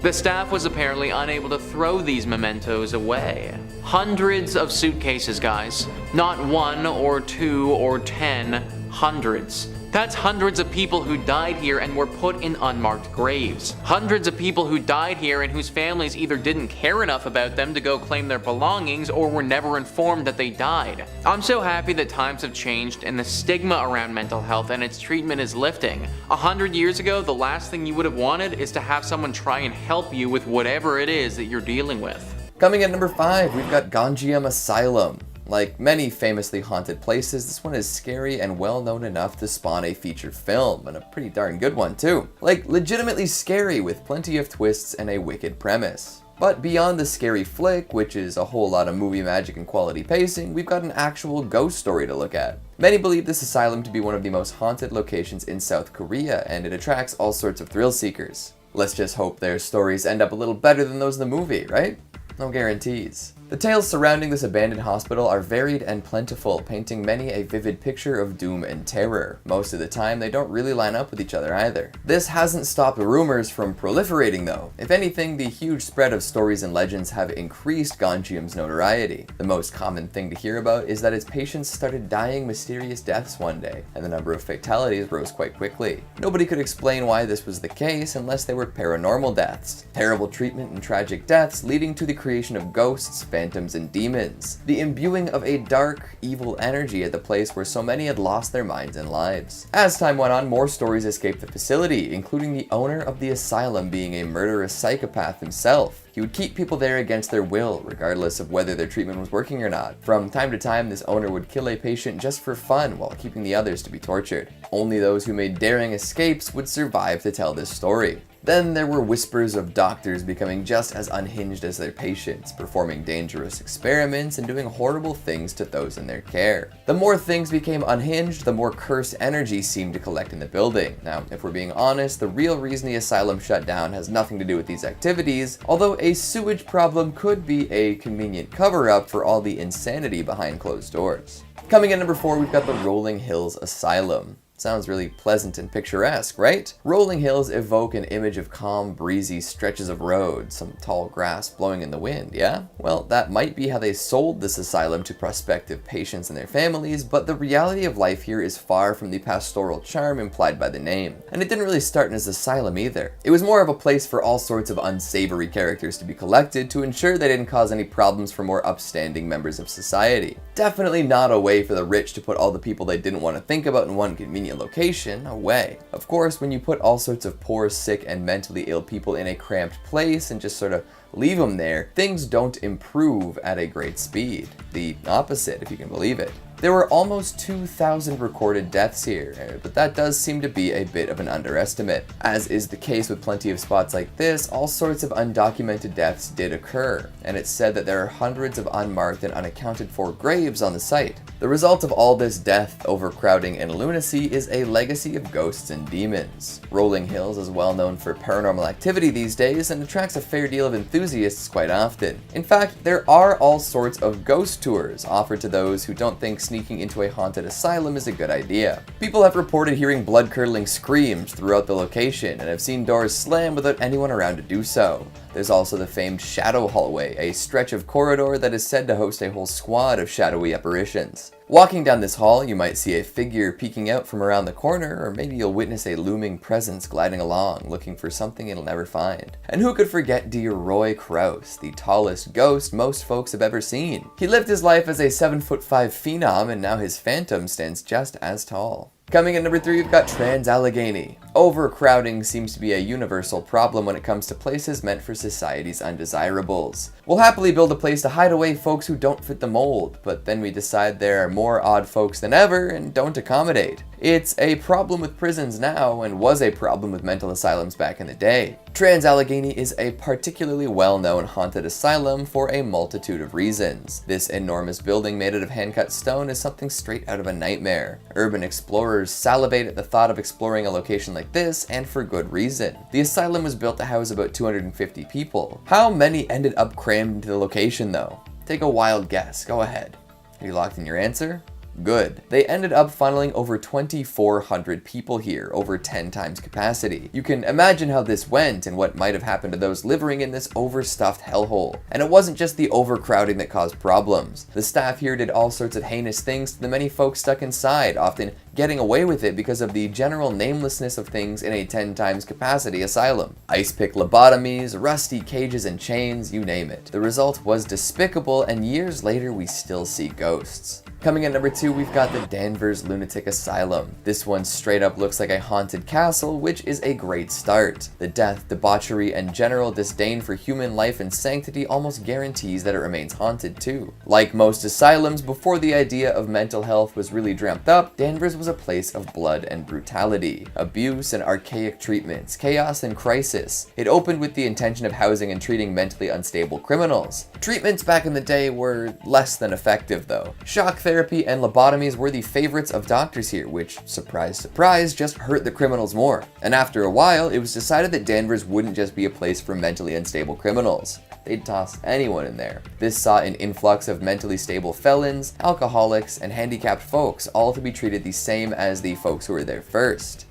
S2: The staff was apparently unable to throw these mementos away. Hundreds of suitcases, guys. Not 1 or 2 or 10, hundreds. That's hundreds of people who died here and were put in unmarked graves. Hundreds of people who died here and whose families either didn't care enough about them to go claim their belongings or were never informed that they died. I'm so happy that times have changed and the stigma around mental health and its treatment is lifting. 100 years ago, the last thing you would have wanted is to have someone try and help you with whatever it is that you're dealing with.
S3: Coming at number 5, we've got Gonjiam Asylum. Like many famously haunted places, this one is scary and well known enough to spawn a feature film, and a pretty darn good one too. Like legitimately scary with plenty of twists and a wicked premise. But beyond the scary flick, which is a whole lot of movie magic and quality pacing, we've got an actual ghost story to look at. Many believe this asylum to be one of the most haunted locations in South Korea, and it attracts all sorts of thrill seekers. Let's just hope their stories end up a little better than those in the movie, right? No guarantees. The tales surrounding this abandoned hospital are varied and plentiful, painting many a vivid picture of doom and terror. Most of the time, they don't really line up with each other either. This hasn't stopped rumors from proliferating though. If anything, the huge spread of stories and legends have increased Gonjiam's notoriety. The most common thing to hear about is that its patients started dying mysterious deaths one day, and the number of fatalities rose quite quickly. Nobody could explain why this was the case unless they were paranormal deaths. Terrible treatment and tragic deaths leading to the creation of ghosts, phantoms, and demons. The imbuing of a dark, evil energy at the place where so many had lost their minds and lives. As time went on, more stories escaped the facility, including the owner of the asylum being a murderous psychopath himself. He would keep people there against their will, regardless of whether their treatment was working or not. From time to time, this owner would kill a patient just for fun while keeping the others to be tortured. Only those who made daring escapes would survive to tell this story. Then there were whispers of doctors becoming just as unhinged as their patients, performing dangerous experiments and doing horrible things to those in their care. The more things became unhinged, the more cursed energy seemed to collect in the building. Now, if we're being honest, the real reason the asylum shut down has nothing to do with these activities, although a sewage problem could be a convenient cover-up for all the insanity behind closed doors. Coming in number 4, we've got the Rolling Hills Asylum. Sounds really pleasant and picturesque, right? Rolling hills evoke an image of calm, breezy stretches of road, some tall grass blowing in the wind, yeah? Well, that might be how they sold this asylum to prospective patients and their families, but the reality of life here is far from the pastoral charm implied by the name. And it didn't really start as an asylum either. It was more of a place for all sorts of unsavory characters to be collected to ensure they didn't cause any problems for more upstanding members of society. Definitely not a way for the rich to put all the people they didn't want to think about in one convenient location away. Of course, when you put all sorts of poor, sick, and mentally ill people in a cramped place and just sort of leave them there, things don't improve at a great speed. The opposite, if you can believe it. There were almost 2,000 recorded deaths here, but that does seem to be a bit of an underestimate. As is the case with plenty of spots like this, all sorts of undocumented deaths did occur, and it's said that there are hundreds of unmarked and unaccounted for graves on the site. The result of all this death, overcrowding, and lunacy is a legacy of ghosts and demons. Rolling Hills is well known for paranormal activity these days and attracts a fair deal of enthusiasts quite often. In fact, there are all sorts of ghost tours offered to those who don't think sneaking into a haunted asylum is a good idea. People have reported hearing blood-curdling screams throughout the location and have seen doors slam without anyone around to do so. There's also the famed Shadow Hallway, a stretch of corridor that is said to host a whole squad of shadowy apparitions. Walking down this hall, you might see a figure peeking out from around the corner, or maybe you'll witness a looming presence gliding along, looking for something it'll never find. And who could forget dear Roy Krause, the tallest ghost most folks have ever seen? He lived his life as a 7'5" phenom, and now his phantom stands just as tall. Coming in number 3, we've got Trans-Allegheny. Overcrowding seems to be a universal problem when it comes to places meant for society's undesirables. We'll happily build a place to hide away folks who don't fit the mold, but then we decide there are more odd folks than ever and don't accommodate. It's a problem with prisons now, and was a problem with mental asylums back in the day. Trans-Allegheny is a particularly well-known haunted asylum for a multitude of reasons. This enormous building made out of hand-cut stone is something straight out of a nightmare. Urban explorers salivate at the thought of exploring a location like this, and for good reason. The asylum was built to house about 250 people. How many ended up crammed into the location though? Take a wild guess, go ahead. Are you locked in your answer? Good. They ended up funneling over 2,400 people here, over 10 times capacity. You can imagine how this went and what might have happened to those living in this overstuffed hellhole. And it wasn't just the overcrowding that caused problems. The staff here did all sorts of heinous things to the many folks stuck inside, often getting away with it because of the general namelessness of things in a 10 times capacity asylum. Ice pick lobotomies, rusty cages and chains, you name it. The result was despicable, and years later we still see ghosts. Coming in number 2, we've got the Danvers Lunatic Asylum. This one straight up looks like a haunted castle, which is a great start. The death, debauchery, and general disdain for human life and sanctity almost guarantees that it remains haunted too. Like most asylums, before the idea of mental health was really dreamt up, Danvers was a place of blood and brutality, abuse and archaic treatments, chaos and crisis. It opened with the intention of housing and treating mentally unstable criminals. Treatments back in the day were less than effective though. Shock therapy and lobotomies were the favorites of doctors here, which, surprise surprise, just hurt the criminals more. And after a while, it was decided that Danvers wouldn't just be a place for mentally unstable criminals. they'd toss anyone in there. This saw an influx of mentally stable felons, alcoholics, and handicapped folks, all to be treated the same as the folks who were there first.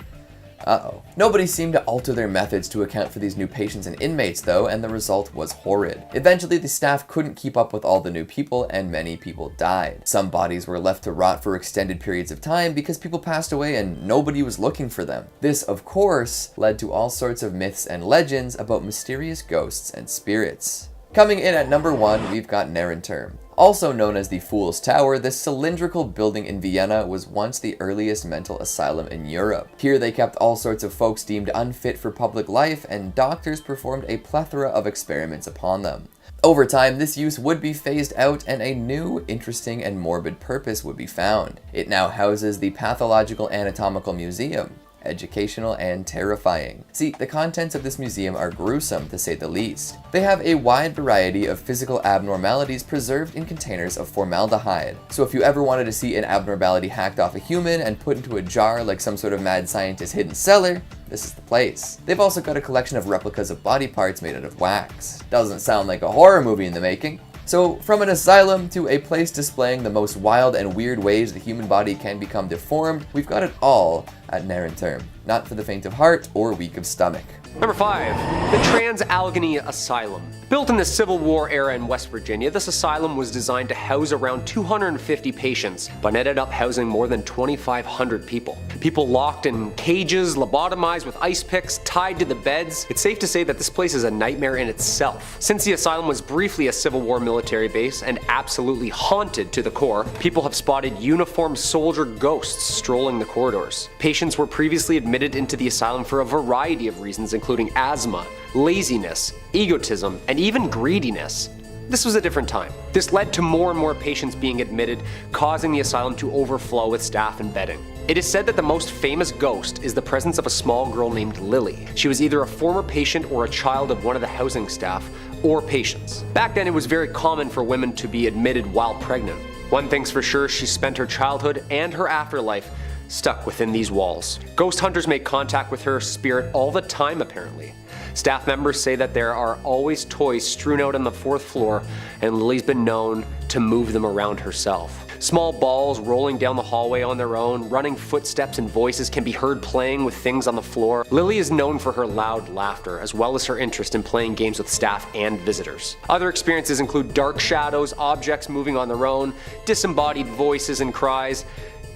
S3: Nobody seemed to alter their methods to account for these new patients and inmates though, and the result was horrid. Eventually, the staff couldn't keep up with all the new people, and many people died. Some bodies were left to rot for extended periods of time because people passed away and nobody was looking for them. This, of course, led to all sorts of myths and legends about mysterious ghosts and spirits. Coming in at number 1, we've got Narrenturm. Also known as the Fool's Tower, this cylindrical building in Vienna was once the earliest mental asylum in Europe. Here they kept all sorts of folks deemed unfit for public life, and doctors performed a plethora of experiments upon them. Over time, this use would be phased out and a new, interesting, and morbid purpose would be found. It now houses the Pathological Anatomical Museum. Educational and terrifying. See, the contents of this museum are gruesome to say the least. They have a wide variety of physical abnormalities preserved in containers of formaldehyde. So if you ever wanted to see an abnormality hacked off a human and put into a jar like some sort of mad scientist's hidden cellar, this is the place. They've also got a collection of replicas of body parts made out of wax. Doesn't sound like a horror movie in the making. So, from an asylum to a place displaying the most wild and weird ways the human body can become deformed, we've got it all at Narrenturm. Not for the faint of heart or weak of stomach.
S4: Number 5. The Trans-Allegheny Asylum. Built in the Civil War era in West Virginia, this asylum was designed to house around 250 patients, but ended up housing more than 2,500 people. People locked in cages, lobotomized with ice picks, tied to the beds. It's safe to say that this place is a nightmare in itself. Since the asylum was briefly a Civil War military base and absolutely haunted to the core, people have spotted uniformed soldier ghosts strolling the corridors. Patients were previously admitted into the asylum for a variety of reasons, including asthma, laziness, egotism, and even greediness. This was a different time. This led to more and more patients being admitted, causing the asylum to overflow with staff and bedding. It is said that the most famous ghost is the presence of a small girl named Lily. She was either a former patient or a child of one of the housing staff or patients. Back then, it was very common for women to be admitted while pregnant. One thing's for sure, she spent her childhood and her afterlife stuck within these walls. Ghost hunters make contact with her spirit all the time, apparently. Staff members say that there are always toys strewn out on the 4th floor, and Lily's been known to move them around herself. Small balls rolling down the hallway on their own, running footsteps and voices can be heard playing with things on the floor. Lily is known for her loud laughter, as well as her interest in playing games with staff and visitors. Other experiences include dark shadows, objects moving on their own, disembodied voices and cries.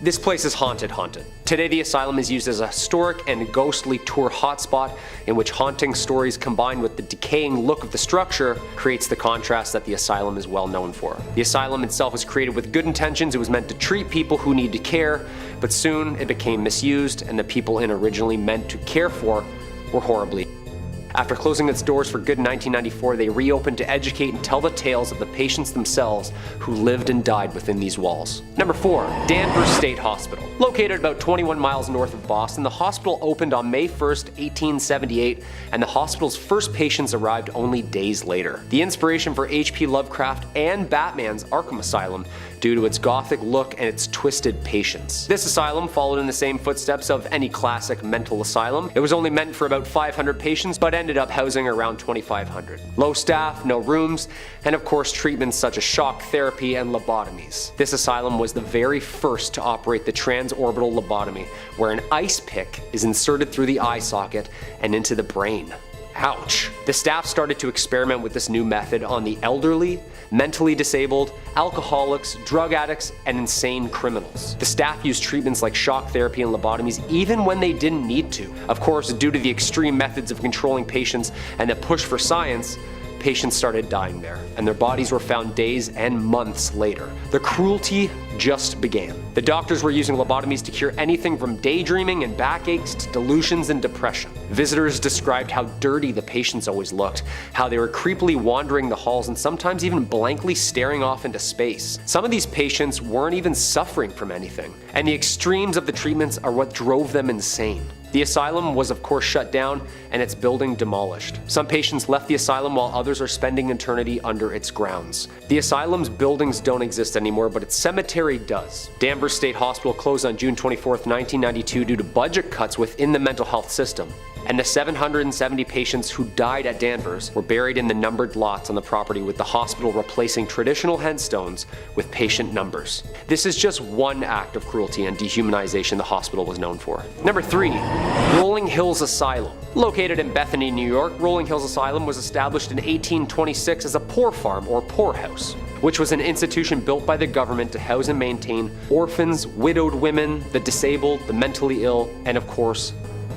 S4: This place is haunted. Today the asylum is used as a historic and ghostly tour hotspot in which haunting stories combined with the decaying look of the structure creates the contrast that the asylum is well known for. The asylum itself was created with good intentions. It was meant to treat people who needed care, but soon it became misused and the people it originally meant to care for were horribly. After closing its doors for good in 1994, they reopened to educate and tell the tales of the patients themselves who lived and died within these walls. Number 4. Danvers State Hospital. Located about 21 miles north of Boston, the hospital opened on May 1st, 1878, and the hospital's first patients arrived only days later. The inspiration for H.P. Lovecraft and Batman's Arkham Asylum due to its gothic look and its twisted patients. This asylum followed in the same footsteps of any classic mental asylum. It was only meant for about 500 patients, but ended up housing around 2,500. Low staff, no rooms, and of course treatments such as shock therapy and lobotomies. This asylum was the very first to operate the transorbital lobotomy, where an ice pick is inserted through the eye socket and into the brain. Ouch. The staff started to experiment with this new method on the elderly, mentally disabled, alcoholics, drug addicts, and insane criminals. The staff used treatments like shock therapy and lobotomies even when they didn't need to. Of course, due to the extreme methods of controlling patients and the push for science, patients started dying there, and their bodies were found days and months later. The cruelty just began. The doctors were using lobotomies to cure anything from daydreaming and backaches to delusions and depression. Visitors described how dirty the patients always looked, how they were creepily wandering the halls and sometimes even blankly staring off into space. Some of these patients weren't even suffering from anything, and the extremes of the treatments are what drove them insane. The asylum was of course shut down and its building demolished. Some patients left the asylum while others are spending eternity under its grounds. The asylum's buildings don't exist anymore, but its cemetery scary does. Danvers State Hospital closed on June 24, 1992 due to budget cuts within the mental health system. And the 770 patients who died at Danvers were buried in the numbered lots on the property, with the hospital replacing traditional headstones with patient numbers. This is just one act of cruelty and dehumanization the hospital was known for. Number 3. Rolling Hills Asylum. Located in Bethany, New York, Rolling Hills Asylum was established in 1826 as a poor farm or poorhouse, which was an institution built by the government to house and maintain orphans, widowed women, the disabled, the mentally ill, and of course,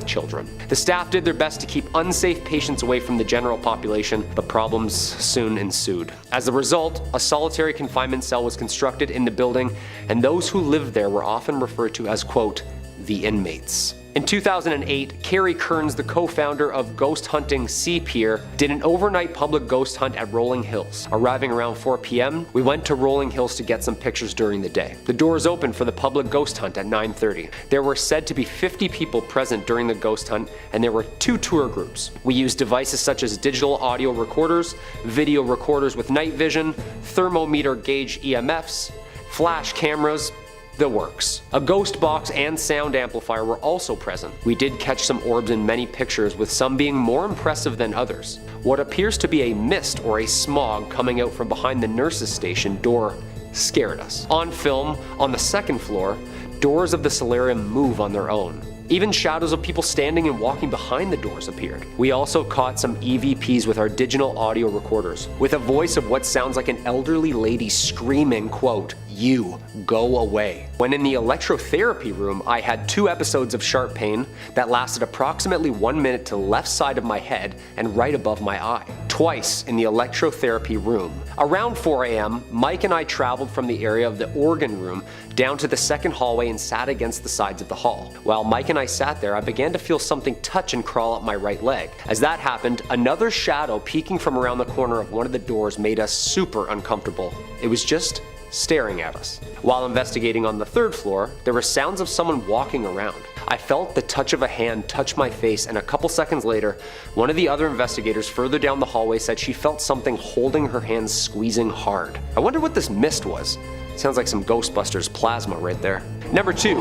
S4: children. The staff did their best to keep unsafe patients away from the general population, but problems soon ensued. As a result, a solitary confinement cell was constructed in the building, and those who lived there were often referred to as, quote, the inmates. In 2008, Carrie Kearns, the co-founder of ghost hunting Sea Pier, did an overnight public ghost hunt at Rolling Hills. Arriving around 4 p.m., we went to Rolling Hills to get some pictures during the day. The doors opened for the public ghost hunt at 9:30. There were said to be 50 people present during the ghost hunt, and there were 2 tour groups. We used devices such as digital audio recorders, video recorders with night vision, thermometer gauge EMFs, flash cameras, the works. A ghost box and sound amplifier were also present. We did catch some orbs in many pictures, with some being more impressive than others. What appears to be a mist or a smog coming out from behind the nurse's station door scared us. On film, on the 2nd floor, doors of the solarium move on their own. Even shadows of people standing and walking behind the doors appeared. We also caught some EVPs with our digital audio recorders, with a voice of what sounds like an elderly lady screaming, quote, "You go away." When in the electrotherapy room, I had 2 episodes of sharp pain that lasted approximately 1 minute to the left side of my head and right above my eye. Twice in the electrotherapy room. Around 4 a.m., Mike and I traveled from the area of the organ room down to the 2nd hallway and sat against the sides of the hall. While Mike and I sat there, I began to feel something touch and crawl up my right leg. As that happened, another shadow peeking from around the corner of one of the doors made us super uncomfortable. It was just staring at us. While investigating on the 3rd floor, there were sounds of someone walking around. I felt the touch of a hand touch my face, and a couple seconds later, one of the other investigators further down the hallway said she felt something holding her hands squeezing hard. I wonder what this mist was. Sounds like some Ghostbusters plasma right there. Number 2,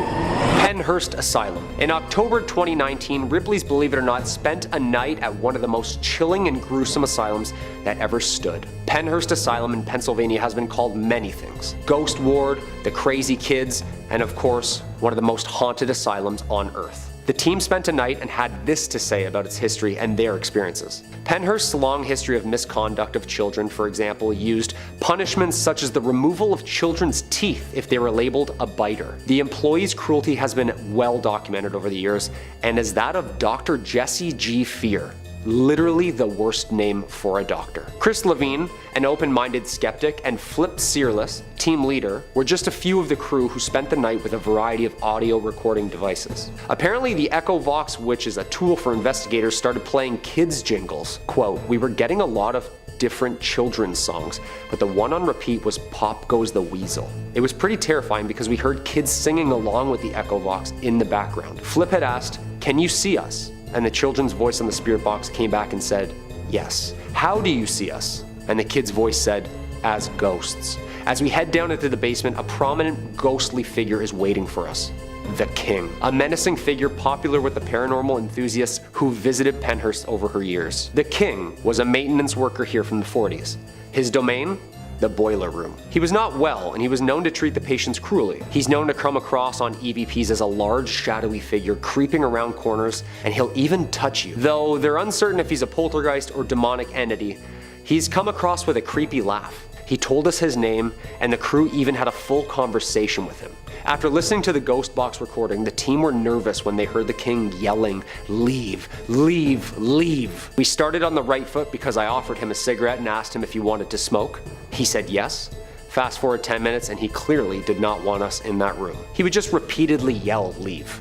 S4: Pennhurst Asylum. In October 2019, Ripley's Believe It or Not spent a night at one of the most chilling and gruesome asylums that ever stood. Pennhurst Asylum in Pennsylvania has been called many things. Ghost Ward, the Crazy Kids, and of course, one of the most haunted asylums on Earth. The team spent a night and had this to say about its history and their experiences. Pennhurst's long history of misconduct of children, for example, used punishments such as the removal of children's teeth if they were labeled a biter. The employees' cruelty has been well documented over the years, and is that of Dr. Jesse G. Fear. Literally the worst name for a doctor. Chris Levine, an open-minded skeptic, and Flip Searless, team leader, were just a few of the crew who spent the night with a variety of audio recording devices. Apparently, the Echo Vox, which is a tool for investigators, started playing kids' jingles. Quote, "We were getting a lot of different children's songs, but the one on repeat was Pop Goes the Weasel. It was pretty terrifying because we heard kids singing along with the Echo Vox in the background." Flip had asked, "Can you see us?" And the children's voice on the spirit box came back and said, "Yes." "How do you see us?" And the kid's voice said, "As ghosts." As we head down into the basement, a prominent ghostly figure is waiting for us. The King. A menacing figure popular with the paranormal enthusiasts who visited Pennhurst over her years. The King was a maintenance worker here from the 40s. His domain? The boiler room. He was not well, and he was known to treat the patients cruelly. He's known to come across on EVPs as a large, shadowy figure creeping around corners, and he'll even touch you. Though they're uncertain if he's a poltergeist or demonic entity, he's come across with a creepy laugh. He told us his name, and the crew even had a full conversation with him. After listening to the Ghost Box recording, the team were nervous when they heard the King yelling, "Leave, leave, leave." We started on the right foot because I offered him a cigarette and asked him if he wanted to smoke. He said yes. Fast forward 10 minutes and he clearly did not want us in that room. He would just repeatedly yell, "Leave."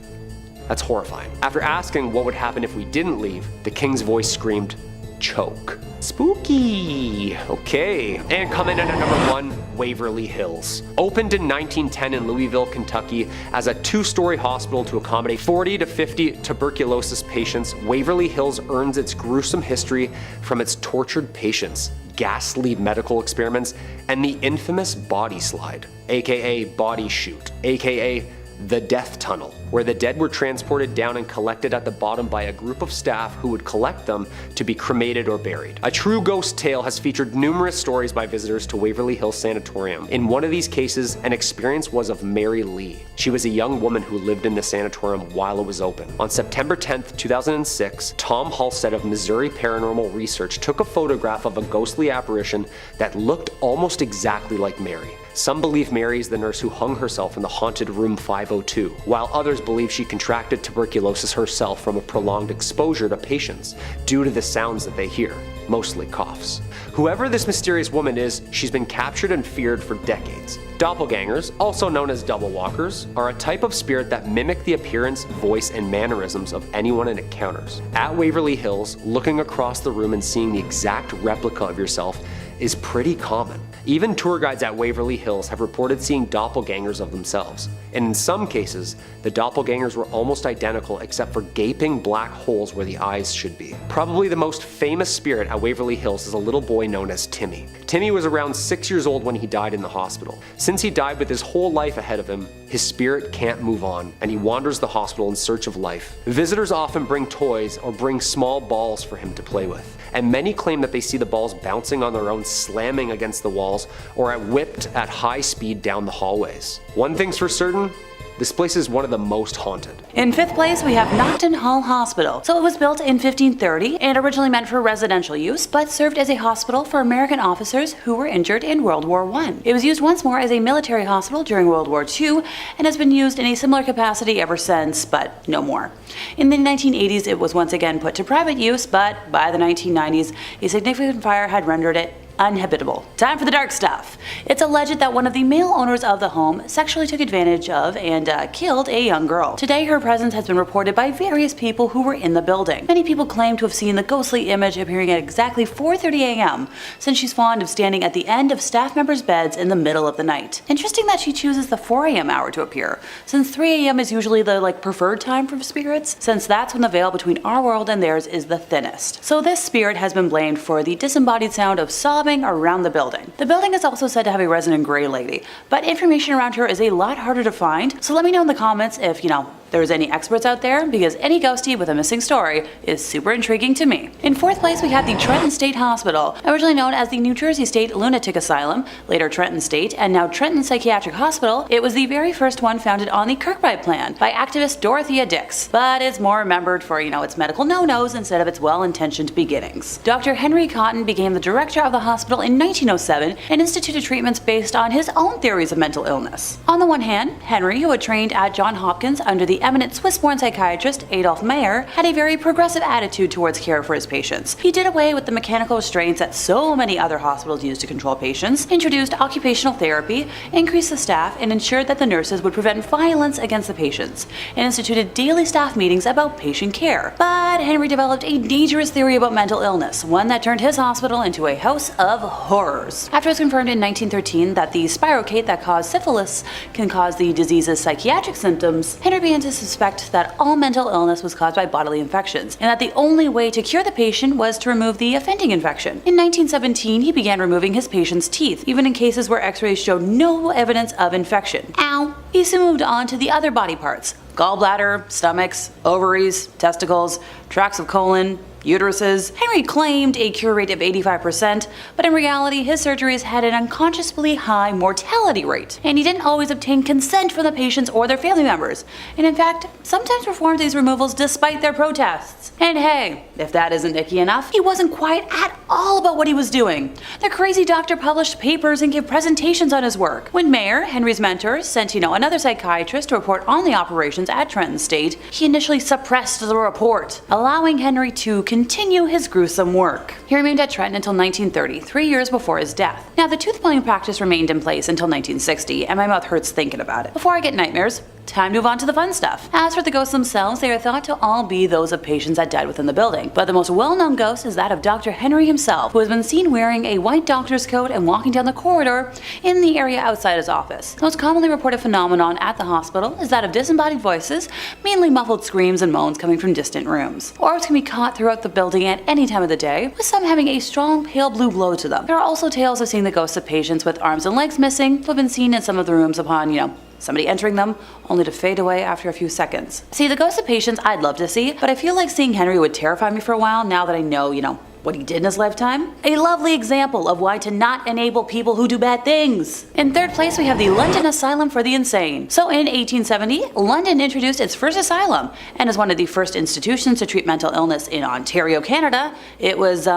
S4: That's horrifying. After asking what would happen if we didn't leave, the King's voice screamed, choke. Spooky. Okay. And coming in at number 1, Waverly Hills. Opened in 1910 in Louisville, Kentucky as a 2-story hospital to accommodate 40 to 50 tuberculosis patients, Waverly Hills earns its gruesome history from its tortured patients, ghastly medical experiments, and the infamous body slide, aka body chute, aka the death tunnel, where the dead were transported down and collected at the bottom by a group of staff who would collect them to be cremated or buried. A true ghost tale has featured numerous stories by visitors to Waverly Hills Sanatorium. In one of these cases, an experience was of Mary Lee. She was a young woman who lived in the sanatorium while it was open. On September 10th, 2006, Tom Halstead of Missouri Paranormal Research took a photograph of a ghostly apparition that looked almost exactly like Mary. Some believe Mary is the nurse who hung herself in the haunted room 502, while others believe she contracted tuberculosis herself from a prolonged exposure to patients due to the sounds that they hear, mostly coughs. Whoever this mysterious woman is, she's been captured and feared for decades. Doppelgangers, also known as double walkers, are a type of spirit that mimic the appearance, voice, and mannerisms of anyone it encounters. At Waverly Hills, looking across the room and seeing the exact replica of yourself is pretty common. Even tour guides at Waverly Hills have reported seeing doppelgangers of themselves, and in some cases, the doppelgangers were almost identical except for gaping black holes where the eyes should be. Probably the most famous spirit at Waverly Hills is a little boy known as Timmy. Timmy was around 6 years old when he died in the hospital. Since he died with his whole life ahead of him, his spirit can't move on, and he wanders the hospital in search of life. Visitors often bring toys or bring small balls for him to play with, and many claim that they see the balls bouncing on their own, slamming against the walls, or whipped at high speed down the hallways. One thing's for certain, this place is one of the most haunted.
S5: In 5th place, we have Knockton Hall Hospital. So it was built in 1530 and originally meant for residential use, but served as a hospital for American officers who were injured in World War I. It was used once more as a military hospital during World War II and has been used in a similar capacity ever since, but no more. In the 1980s, it was once again put to private use, but by the 1990s, a significant fire had rendered it uninhabitable. Time for the dark stuff. It's alleged that one of the male owners of the home sexually took advantage of and killed a young girl. Today, her presence has been reported by various people who were in the building. Many people claim to have seen the ghostly image appearing at exactly 4:30 a.m., since she's fond of standing at the end of staff members' beds in the middle of the night. Interesting that she chooses the 4 a.m. hour to appear, since 3 a.m. is usually the preferred time for spirits, since that's when the veil between our world and theirs is the thinnest. So this spirit has been blamed for the disembodied sound of sobbing around the building. The building is also said to have a resident gray lady, but information around her is a lot harder to find, so let me know in the comments if, there's any experts out there, because any ghostie with a missing story is super intriguing to me. In 4th place, we have the Trenton State Hospital, originally known as the New Jersey State Lunatic Asylum, later Trenton State, and now Trenton Psychiatric Hospital. It was the very first one founded on the Kirkbride Plan by activist Dorothea Dix, but it's more remembered for, its medical no-nos instead of its well-intentioned beginnings. Dr. Henry Cotton became the director of the hospital in 1907 and instituted treatments based on his own theories of mental illness. On the one hand, Henry, who had trained at Johns Hopkins under the eminent Swiss-born psychiatrist Adolf Meyer, had a very progressive attitude towards care for his patients. He did away with the mechanical restraints that so many other hospitals use to control patients, introduced occupational therapy, increased the staff, and ensured that the nurses would prevent violence against the patients, and instituted daily staff meetings about patient care. But Henry developed a dangerous theory about mental illness, one that turned his hospital into a house of horrors. After it was confirmed in 1913 that the spirochete that caused syphilis can cause the disease's psychiatric symptoms, Henry began to suspect that all mental illness was caused by bodily infections, and that the only way to cure the patient was to remove the offending infection. In 1917, he began removing his patients' teeth, even in cases where x-rays showed no evidence of infection. Ow! He soon moved on to the other body parts: gallbladder, stomachs, ovaries, testicles, tracts of colon, uteruses. Henry claimed a cure rate of 85%, but in reality his surgeries had an unconsciously high mortality rate, and he didn't always obtain consent from the patients or their family members, and in fact sometimes performed these removals despite their protests. And hey, if that isn't icky enough, he wasn't quiet at all about what he was doing. The crazy doctor published papers and gave presentations on his work. When Mayer, Henry's mentor, sent another psychiatrist to report on the operations at Trenton State, he initially suppressed the report, allowing Henry to continue his gruesome work. He remained at Trenton until 1930, 3 years before his death. Now, the tooth pulling practice remained in place until 1960, and my mouth hurts thinking about it. Before I get nightmares, time to move on to the fun stuff. As for the ghosts themselves, they are thought to all be those of patients that died within the building, but the most well-known ghost is that of Dr. Henry himself, who has been seen wearing a white doctor's coat and walking down the corridor in the area outside his office. The most commonly reported phenomenon at the hospital is that of disembodied voices, mainly muffled screams and moans coming from distant rooms. Orbs can be caught throughout the building at any time of the day, with some having a strong pale blue glow to them. There are also tales of seeing the ghosts of patients with arms and legs missing, who have been seen in some of the rooms upon, somebody entering them, only to fade away after a few seconds. See, the ghosts of patients I'd love to see, but I feel like seeing Henry would terrify me for a while now that I know, what he did in his lifetime. A lovely example of why to not enable people who do bad things. In third place, we have the London Asylum for the Insane. So in 1870, London introduced its first asylum, and as one of the first institutions to treat mental illness in Ontario, Canada, it was,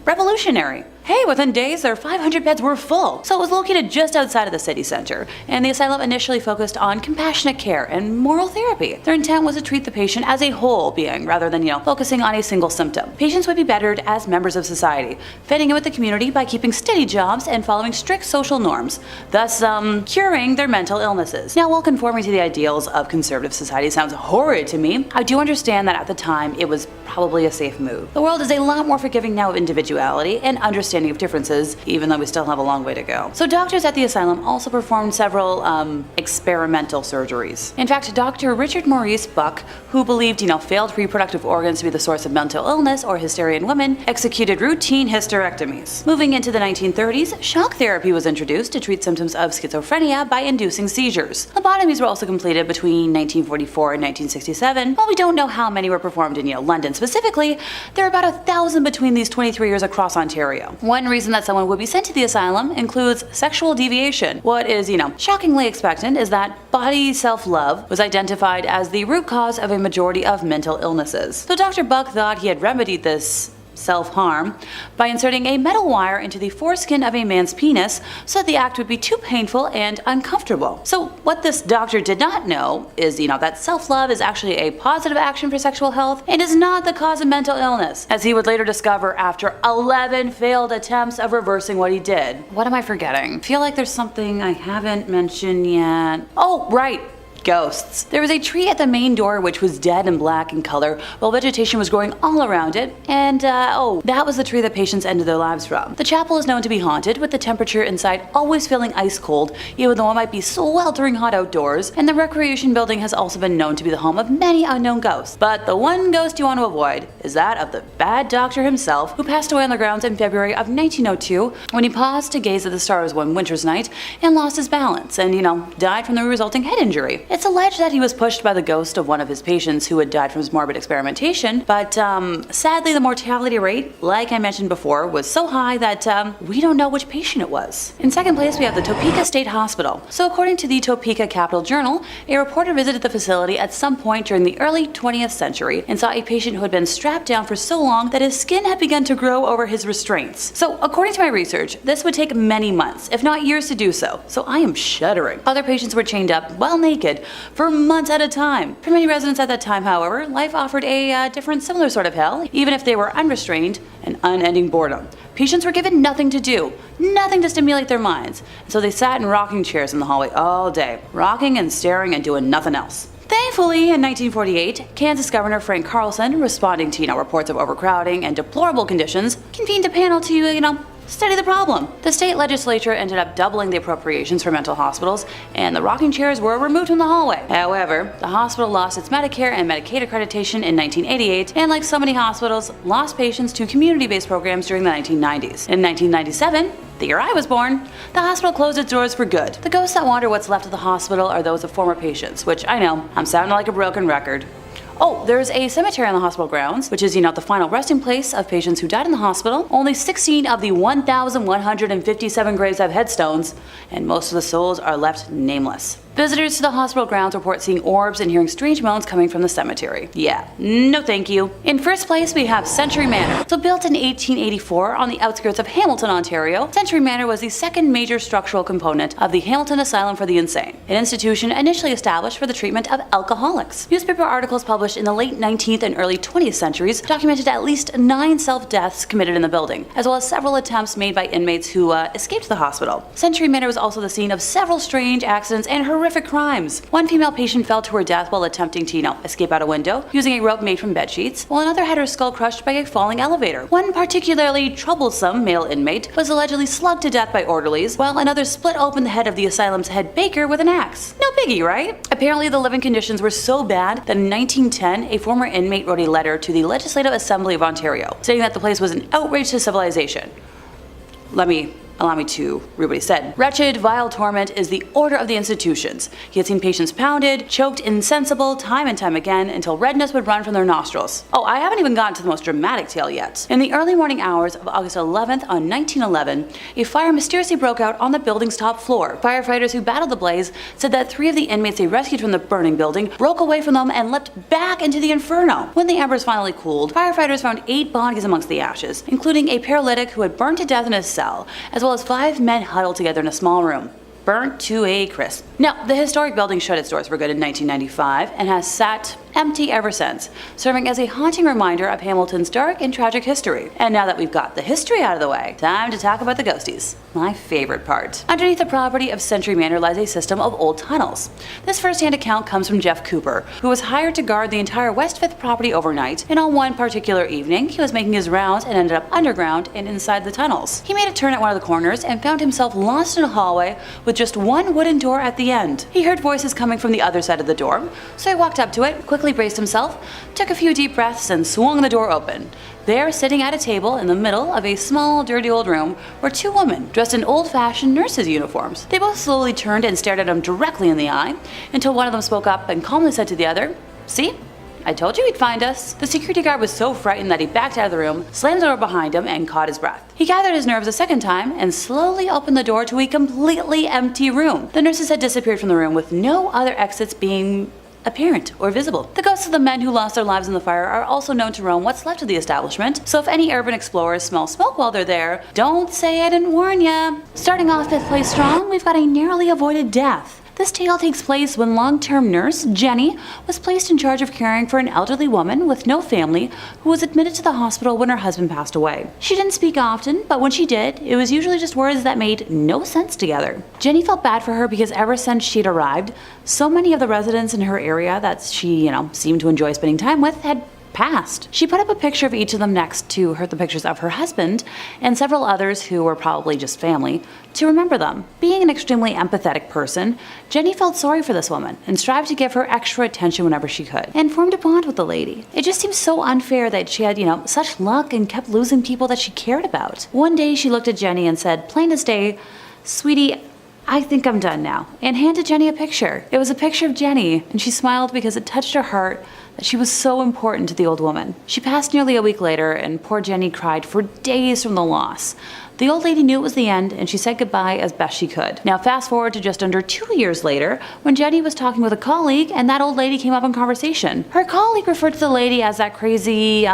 S5: revolutionary. Hey, within days, their 500 beds were full. So it was located just outside of the city center, and the asylum initially focused on compassionate care and moral therapy. Their intent was to treat the patient as a whole being, rather than, focusing on a single symptom. Patients would be bettered as members of society, fitting in with the community by keeping steady jobs and following strict social norms, thus, curing their mental illnesses. Now, while conforming to the ideals of conservative society sounds horrid to me, I do understand that at the time, it was probably a safe move. The world is a lot more forgiving now of individuality and understanding of differences, even though we still have a long way to go. So doctors at the asylum also performed several experimental surgeries. In fact, Dr. Richard Maurice Buck, who believed, failed reproductive organs to be the source of mental illness or hysteria in women, executed routine hysterectomies. Moving into the 1930s, shock therapy was introduced to treat symptoms of schizophrenia by inducing seizures. Lobotomies were also completed between 1944 and 1967. While we don't know how many were performed in, London specifically, there are about 1,000 between these 23 years across Ontario. One reason that someone would be sent to the asylum includes sexual deviation. What is, shockingly expectant is that body self-love was identified as the root cause of a majority of mental illnesses. So Dr. Buck thought he had remedied this self-harm by inserting a metal wire into the foreskin of a man's penis so that the act would be too painful and uncomfortable. So what this doctor did not know is, that self-love is actually a positive action for sexual health and is not the cause of mental illness, as he would later discover after 11 failed attempts of reversing what he did. What am I forgetting? I feel like there's something I haven't mentioned yet. Oh, right! Ghosts. There was a tree at the main door which was dead and black in color, while vegetation was growing all around it, and that was the tree that patients ended their lives from. The chapel is known to be haunted, with the temperature inside always feeling ice cold, even though it might be sweltering hot outdoors, and the recreation building has also been known to be the home of many unknown ghosts. But the one ghost you want to avoid is that of the bad doctor himself, who passed away on the grounds in February of 1902 when he paused to gaze at the stars one winter's night and lost his balance and, died from the resulting head injury. It's alleged that he was pushed by the ghost of one of his patients who had died from his morbid experimentation, but sadly the mortality rate, like I mentioned before, was so high that we don't know which patient it was. In second place, we have the Topeka State Hospital. So according to the Topeka Capital Journal, a reporter visited the facility at some point during the early 20th century and saw a patient who had been strapped down for so long that his skin had begun to grow over his restraints. So according to my research, this would take many months, if not years, to do so. So I am shuddering. Other patients were chained up, well naked, for months at a time. For many residents at that time, however, life offered a different similar sort of hell, even if they were unrestrained and unending boredom. Patients were given nothing to do, nothing to stimulate their minds, so they sat in rocking chairs in the hallway all day, rocking and staring and doing nothing else. Thankfully, in 1948, Kansas Governor Frank Carlson, responding to reports of overcrowding and deplorable conditions, convened a panel to, study the problem. The state legislature ended up doubling the appropriations for mental hospitals, and the rocking chairs were removed from the hallway. However, the hospital lost its Medicare and Medicaid accreditation in 1988, and like so many hospitals, lost patients to community-based programs during the 1990s. In 1997, the year I was born, the hospital closed its doors for good. The ghosts that wander what's left of the hospital are those of former patients, which I know, I'm sounding like a broken record. Oh, there's a cemetery on the hospital grounds, which is, the final resting place of patients who died in the hospital. Only 16 of the 1,157 graves have headstones, and most of the souls are left nameless. Visitors to the hospital grounds report seeing orbs and hearing strange moans coming from the cemetery. Yeah, no thank you. In first place, we have Century Manor. So built in 1884 on the outskirts of Hamilton, Ontario, Century Manor was the second major structural component of the Hamilton Asylum for the Insane, an institution initially established for the treatment of alcoholics. Newspaper articles published in the late 19th and early 20th centuries documented at least 9 self-deaths committed in the building, as well as several attempts made by inmates who escaped the hospital. Century Manor was also the scene of several strange accidents and horrific horrific crimes. One female patient fell to her death while attempting to, escape out a window using a rope made from bed sheets, while another had her skull crushed by a falling elevator. One particularly troublesome male inmate was allegedly slugged to death by orderlies, while another split open the head of the asylum's head baker with an axe. No biggie, right? Apparently the living conditions were so bad that in 1910, a former inmate wrote a letter to the Legislative Assembly of Ontario, stating that the place was an outrage to civilization. Allow me to read what he said. Wretched, vile torment is the order of the institutions. He had seen patients pounded, choked insensible time and time again until redness would run from their nostrils. Oh, I haven't even gotten to the most dramatic tale yet. In the early morning hours of August 11th on 1911, a fire mysteriously broke out on the building's top floor. Firefighters who battled the blaze said that 3 of the inmates they rescued from the burning building broke away from them and leapt back into the inferno. When the embers finally cooled, firefighters found 8 bodies amongst the ashes, including a paralytic who had burned to death in his cell, as well as 5 men huddled together in a small room, burnt to a crisp. Now, the historic building shut its doors for good in 1995 and has sat empty ever since, serving as a haunting reminder of Hamilton's dark and tragic history. And now that we've got the history out of the way, time to talk about the ghosties. My favorite part. Underneath the property of Century Manor lies a system of old tunnels. This first-hand account comes from Jeff Cooper, who was hired to guard the entire West 5th property overnight, and on one particular evening, he was making his rounds and ended up underground and inside the tunnels. He made a turn at one of the corners and found himself lost in a hallway with just one wooden door at the end. He heard voices coming from the other side of the door, so he walked up to it, quickly braced himself, took a few deep breaths, and swung the door open. There, sitting at a table in the middle of a small, dirty old room, were 2 women dressed in old-fashioned nurses' uniforms. They both slowly turned and stared at him directly in the eye, until one of them spoke up and calmly said to the other, "See? I told you he'd find us." The security guard was so frightened that he backed out of the room, slammed the door behind him, and caught his breath. He gathered his nerves a second time and slowly opened the door to a completely empty room. The nurses had disappeared from the room, with no other exits being apparent or visible. The ghosts of the men who lost their lives in the fire are also known to roam what's left of the establishment, so if any urban explorers smell smoke while they're there, don't say I didn't warn ya. Starting off 5th place strong, we've got a narrowly avoided death. This tale takes place when long-term nurse Jenny was placed in charge of caring for an elderly woman with no family who was admitted to the hospital when her husband passed away. She didn't speak often, but when she did, it was usually just words that made no sense together. Jenny felt bad for her because ever since she'd arrived, so many of the residents in her area that she, seemed to enjoy spending time with had passed. She put up a picture of each of them next to the pictures of her husband and several others who were probably just family to remember them. Being an extremely empathetic person, Jenny felt sorry for this woman and strived to give her extra attention whenever she could, and formed a bond with the lady. It just seemed so unfair that she had, such luck and kept losing people that she cared about. One day she looked at Jenny and said, plain as day, "Sweetie, I think I'm done now," and handed Jenny a picture. It was a picture of Jenny, and she smiled because it touched her heart that she was so important to the old woman. She passed nearly a week later, and poor Jenny cried for days from the loss. The old lady knew it was the end, and she said goodbye as best she could. Now fast forward to just under 2 years later, when Jenny was talking with a colleague, and that old lady came up in conversation. Her colleague referred to the lady as that crazy,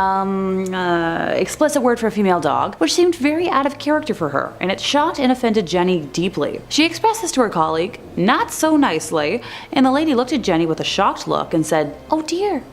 S5: explicit word for a female dog, which seemed very out of character for her, and it shocked and offended Jenny deeply. She expressed this to her colleague, not so nicely, and the lady looked at Jenny with a shocked look and said, "Oh dear,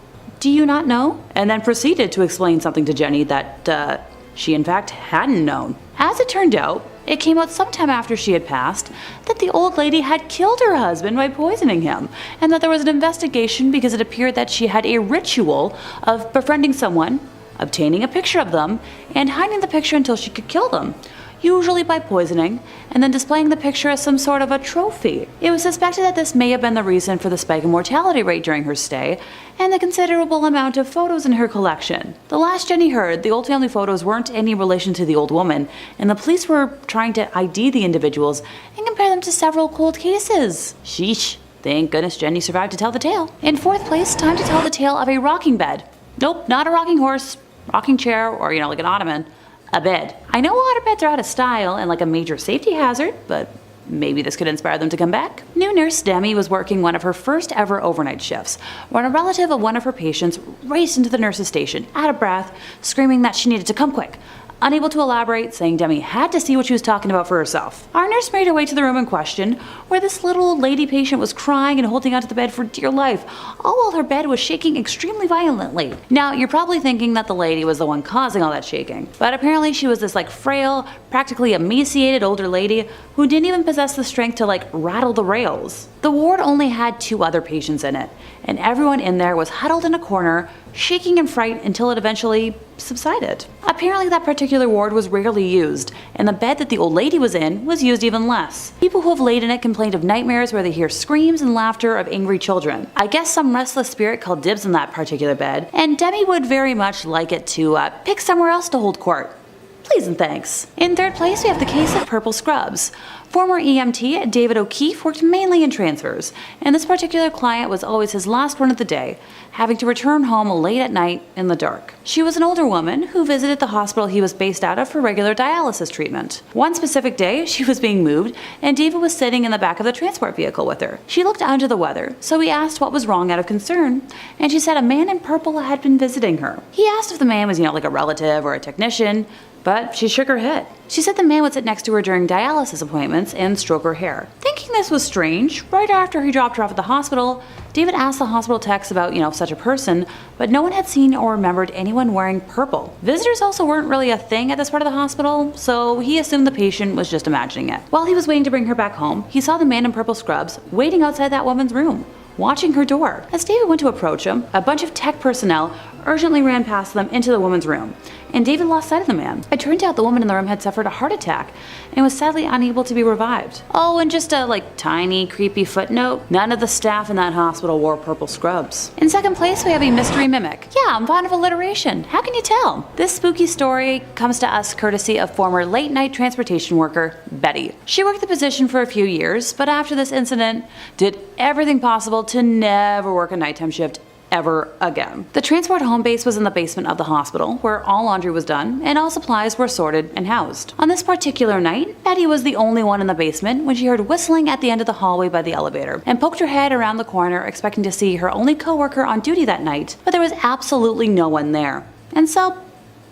S5: do you not know?" And then proceeded to explain something to Jenny that, she in fact hadn't known. As it turned out, it came out sometime after she had passed that the old lady had killed her husband by poisoning him, and that there was an investigation because it appeared that she had a ritual of befriending someone, obtaining a picture of them, and hiding the picture until she could kill them, usually by poisoning, and then displaying the picture as some sort of a trophy. It was suspected that this may have been the reason for the spike in mortality rate during her stay, and the considerable amount of photos in her collection. The last Jenny heard, the old family photos weren't any relation to the old woman, and the police were trying to ID the individuals and compare them to several cold cases. Sheesh. Thank goodness Jenny survived to tell the tale. In 4th place, time to tell the tale of a rocking bed. Nope, not a rocking horse, rocking chair, or like an ottoman. A bed. I know waterbeds are out of style and like a major safety hazard, but maybe this could inspire them to come back. New nurse Demi was working one of her first ever overnight shifts when a relative of one of her patients raced into the nurse's station, out of breath, screaming that she needed to come quick. Unable to elaborate, saying Demi had to see what she was talking about for herself. Our nurse made her way to the room in question, where this little old lady patient was crying and holding onto the bed for dear life, all while her bed was shaking extremely violently. Now, you're probably thinking that the lady was the one causing all that shaking, but apparently she was this frail, practically emaciated older lady who didn't even possess the strength to rattle the rails. The ward only had 2 other patients in it, and everyone in there was huddled in a corner, shaking in fright until it eventually subsided. Apparently that particular ward was rarely used, and the bed that the old lady was in was used even less. People who have laid in it complained of nightmares where they hear screams and laughter of angry children. I guess some restless spirit called dibs on that particular bed, and Demi would very much like it to pick somewhere else to hold court. Please and thanks. In third place, we have the case of purple scrubs. Former EMT David O'Keefe worked mainly in transfers, and this particular client was always his last one of the day, having to return home late at night in the dark. She was an older woman who visited the hospital he was based out of for regular dialysis treatment. One specific day, she was being moved, and David was sitting in the back of the transport vehicle with her. She looked under the weather, so he asked what was wrong out of concern, and she said a man in purple had been visiting her. He asked if the man was, like a relative or a technician, but she shook her head. She said the man would sit next to her during dialysis appointments and stroke her hair. Thinking this was strange, right after he dropped her off at the hospital, David asked the hospital techs about, such a person, but no one had seen or remembered anyone wearing purple. Visitors also weren't really a thing at this part of the hospital, so he assumed the patient was just imagining it. While he was waiting to bring her back home, he saw the man in purple scrubs waiting outside that woman's room, watching her door. As David went to approach him, a bunch of tech personnel urgently ran past them into the woman's room, and David lost sight of the man. It turned out the woman in the room had suffered a heart attack and was sadly unable to be revived. Oh, and just a tiny creepy footnote, none of the staff in that hospital wore purple scrubs. In second place, we have a mystery mimic. Yeah, I'm fond of alliteration. How can you tell? This spooky story comes to us courtesy of former late-night transportation worker Betty. She worked the position for a few years, but after this incident, did everything possible to never work a nighttime shift ever again. The transport home base was in the basement of the hospital, where all laundry was done and all supplies were sorted and housed. On this particular night, Betty was the only one in the basement when she heard whistling at the end of the hallway by the elevator, and poked her head around the corner expecting to see her only coworker on duty that night, but there was absolutely no one there. And so,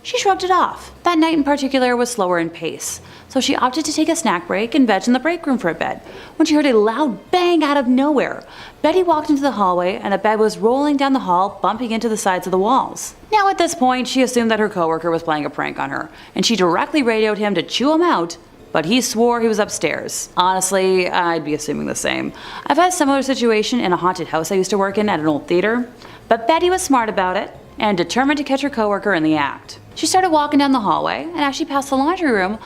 S5: she shrugged it off. That night in particular was slower in pace, so she opted to take a snack break and veg in the break room for a bit, when she heard a loud bang out of nowhere. Betty walked into the hallway and a bed was rolling down the hall, bumping into the sides of the walls. Now at this point, she assumed that her coworker was playing a prank on her, and she directly radioed him to chew him out, but he swore he was upstairs. Honestly, I'd be assuming the same. I've had a similar situation in a haunted house I used to work in at an old theater, but Betty was smart about it and determined to catch her coworker in the act. She started walking down the hallway, and as she passed the laundry room,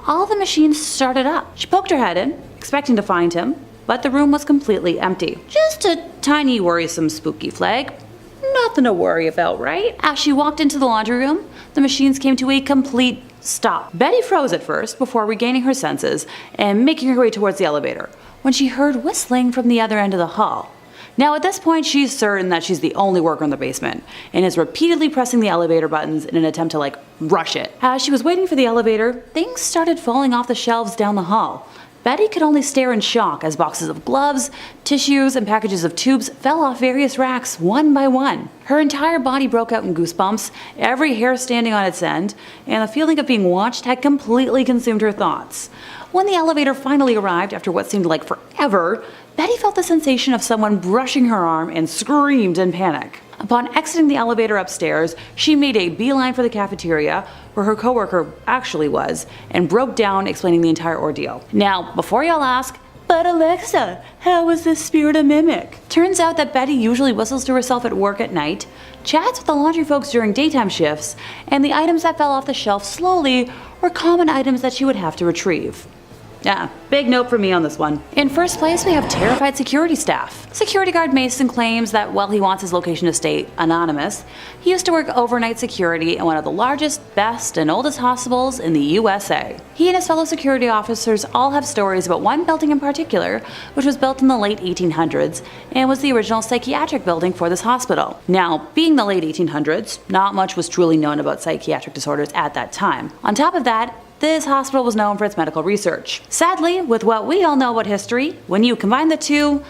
S5: all the machines started up. She poked her head in, expecting to find him, but the room was completely empty. Just a tiny worrisome spooky flag. Nothing to worry about, right? As she walked into the laundry room, the machines came to a complete stop. Betty froze at first before regaining her senses and making her way towards the elevator, when she heard whistling from the other end of the hall. Now at this point, she's certain that she's the only worker in the basement, and is repeatedly pressing the elevator buttons in an attempt to rush it. As she was waiting for the elevator, things started falling off the shelves down the hall. Betty could only stare in shock as boxes of gloves, tissues, and packages of tubes fell off various racks one by one. Her entire body broke out in goosebumps, every hair standing on its end, and the feeling of being watched had completely consumed her thoughts. When the elevator finally arrived after what seemed like forever, Betty felt the sensation of someone brushing her arm and screamed in panic. Upon exiting the elevator upstairs, she made a beeline for the cafeteria, where her coworker actually was, and broke down explaining the entire ordeal. Now, before y'all ask, but Alexa, how was this spirit a mimic? Turns out that Betty usually whistles to herself at work at night, chats with the laundry folks during daytime shifts, and the items that fell off the shelf slowly were common items that she would have to retrieve. Yeah, big note for me on this one. In first place, we have terrified security staff. Security guard Mason claims that while he wants his location to stay anonymous, he used to work overnight security in one of the largest, best, and oldest hospitals in the USA. He and his fellow security officers all have stories about one building in particular, which was built in the late 1800s and was the original psychiatric building for this hospital. Now, being the late 1800s, not much was truly known about psychiatric disorders at that time. On top of that, this hospital was known for its medical research. Sadly, with what we all know about history, when you combine the two,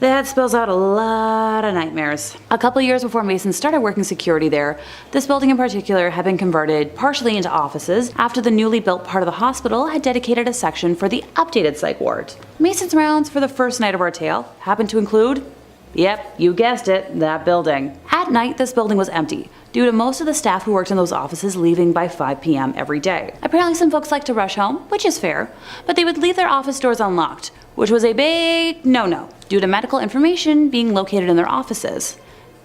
S5: That spells out a lot of nightmares. A couple years before Mason started working security there, this building in particular had been converted partially into offices after the newly built part of the hospital had dedicated a section for the updated psych ward. Mason's rounds for the first night of our tale happened to include, yep, you guessed it, that building. At night, this building was empty, due to most of the staff who worked in those offices leaving by 5 p.m. every day. Apparently some folks like to rush home, which is fair, but they would leave their office doors unlocked, which was a big no-no, due to medical information being located in their offices.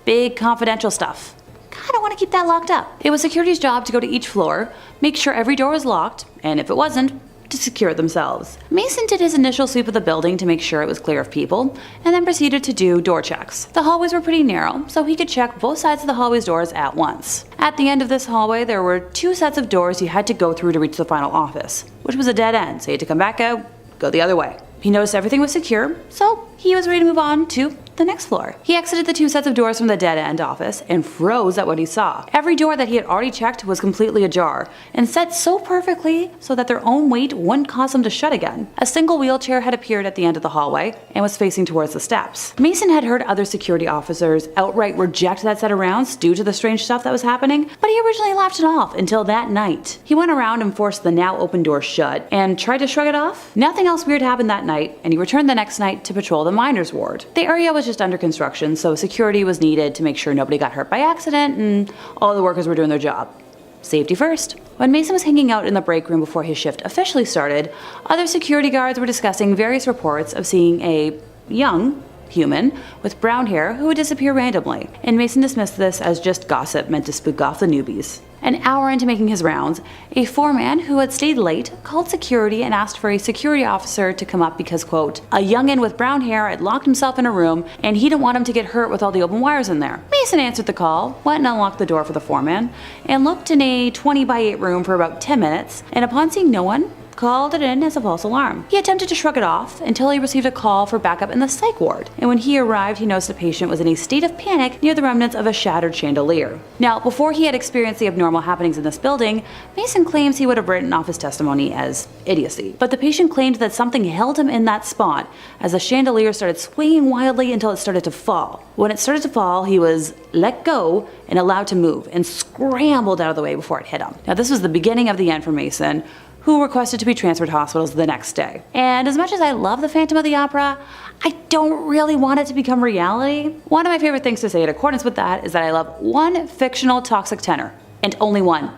S5: Big confidential stuff. Kinda want to keep that locked up. It was security's job to go to each floor, make sure every door was locked, and if it wasn't, to secure it themselves. Mason did his initial sweep of the building to make sure it was clear of people, and then proceeded to do door checks. The hallways were pretty narrow, so he could check both sides of the hallway's doors at once. At the end of this hallway, there were 2 sets of doors you had to go through to reach the final office, which was a dead end, so you had to come back out, go the other way. He noticed everything was secure, so he was ready to move on to the next floor. He exited the 2 sets of doors from the dead-end office and froze at what he saw. Every door that he had already checked was completely ajar, and set so perfectly so that their own weight wouldn't cause them to shut again. A single wheelchair had appeared at the end of the hallway and was facing towards the steps. Mason had heard other security officers outright reject that set of rounds due to the strange stuff that was happening, but he originally laughed it off until that night. He went around and forced the now open door shut and tried to shrug it off. Nothing else weird happened that night, and he returned the next night to patrol the miners' ward. The area was just under construction, so security was needed to make sure nobody got hurt by accident and all the workers were doing their job. Safety first. When Mason was hanging out in the break room before his shift officially started, other security guards were discussing various reports of seeing a young human with brown hair who would disappear randomly, and Mason dismissed this as just gossip meant to spook off the newbies. An hour into making his rounds, a foreman who had stayed late called security and asked for a security officer to come up because, quote, a youngin' with brown hair had locked himself in a room and he didn't want him to get hurt with all the open wires in there. Mason answered the call, went and unlocked the door for the foreman, and looked in a 20x8 room for about 10 minutes, and upon seeing no one, called it in as a false alarm. He attempted to shrug it off until he received a call for backup in the psych ward, and when he arrived he noticed a patient was in a state of panic near the remnants of a shattered chandelier. Now, before he had experienced the abnormal happenings in this building, Mason claims he would have written off his testimony as idiocy, but the patient claimed that something held him in that spot as the chandelier started swinging wildly until it started to fall. When it started to fall, he was let go and allowed to move, and scrambled out of the way before it hit him. Now, this was the beginning of the end for Mason, who requested to be transferred to hospitals the next day. And as much as I love the Phantom of the Opera, I don't really want it to become reality. One of my favorite things to say in accordance with that is that I love one fictional toxic tenor, and only one.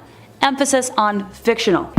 S5: Emphasis on fictional.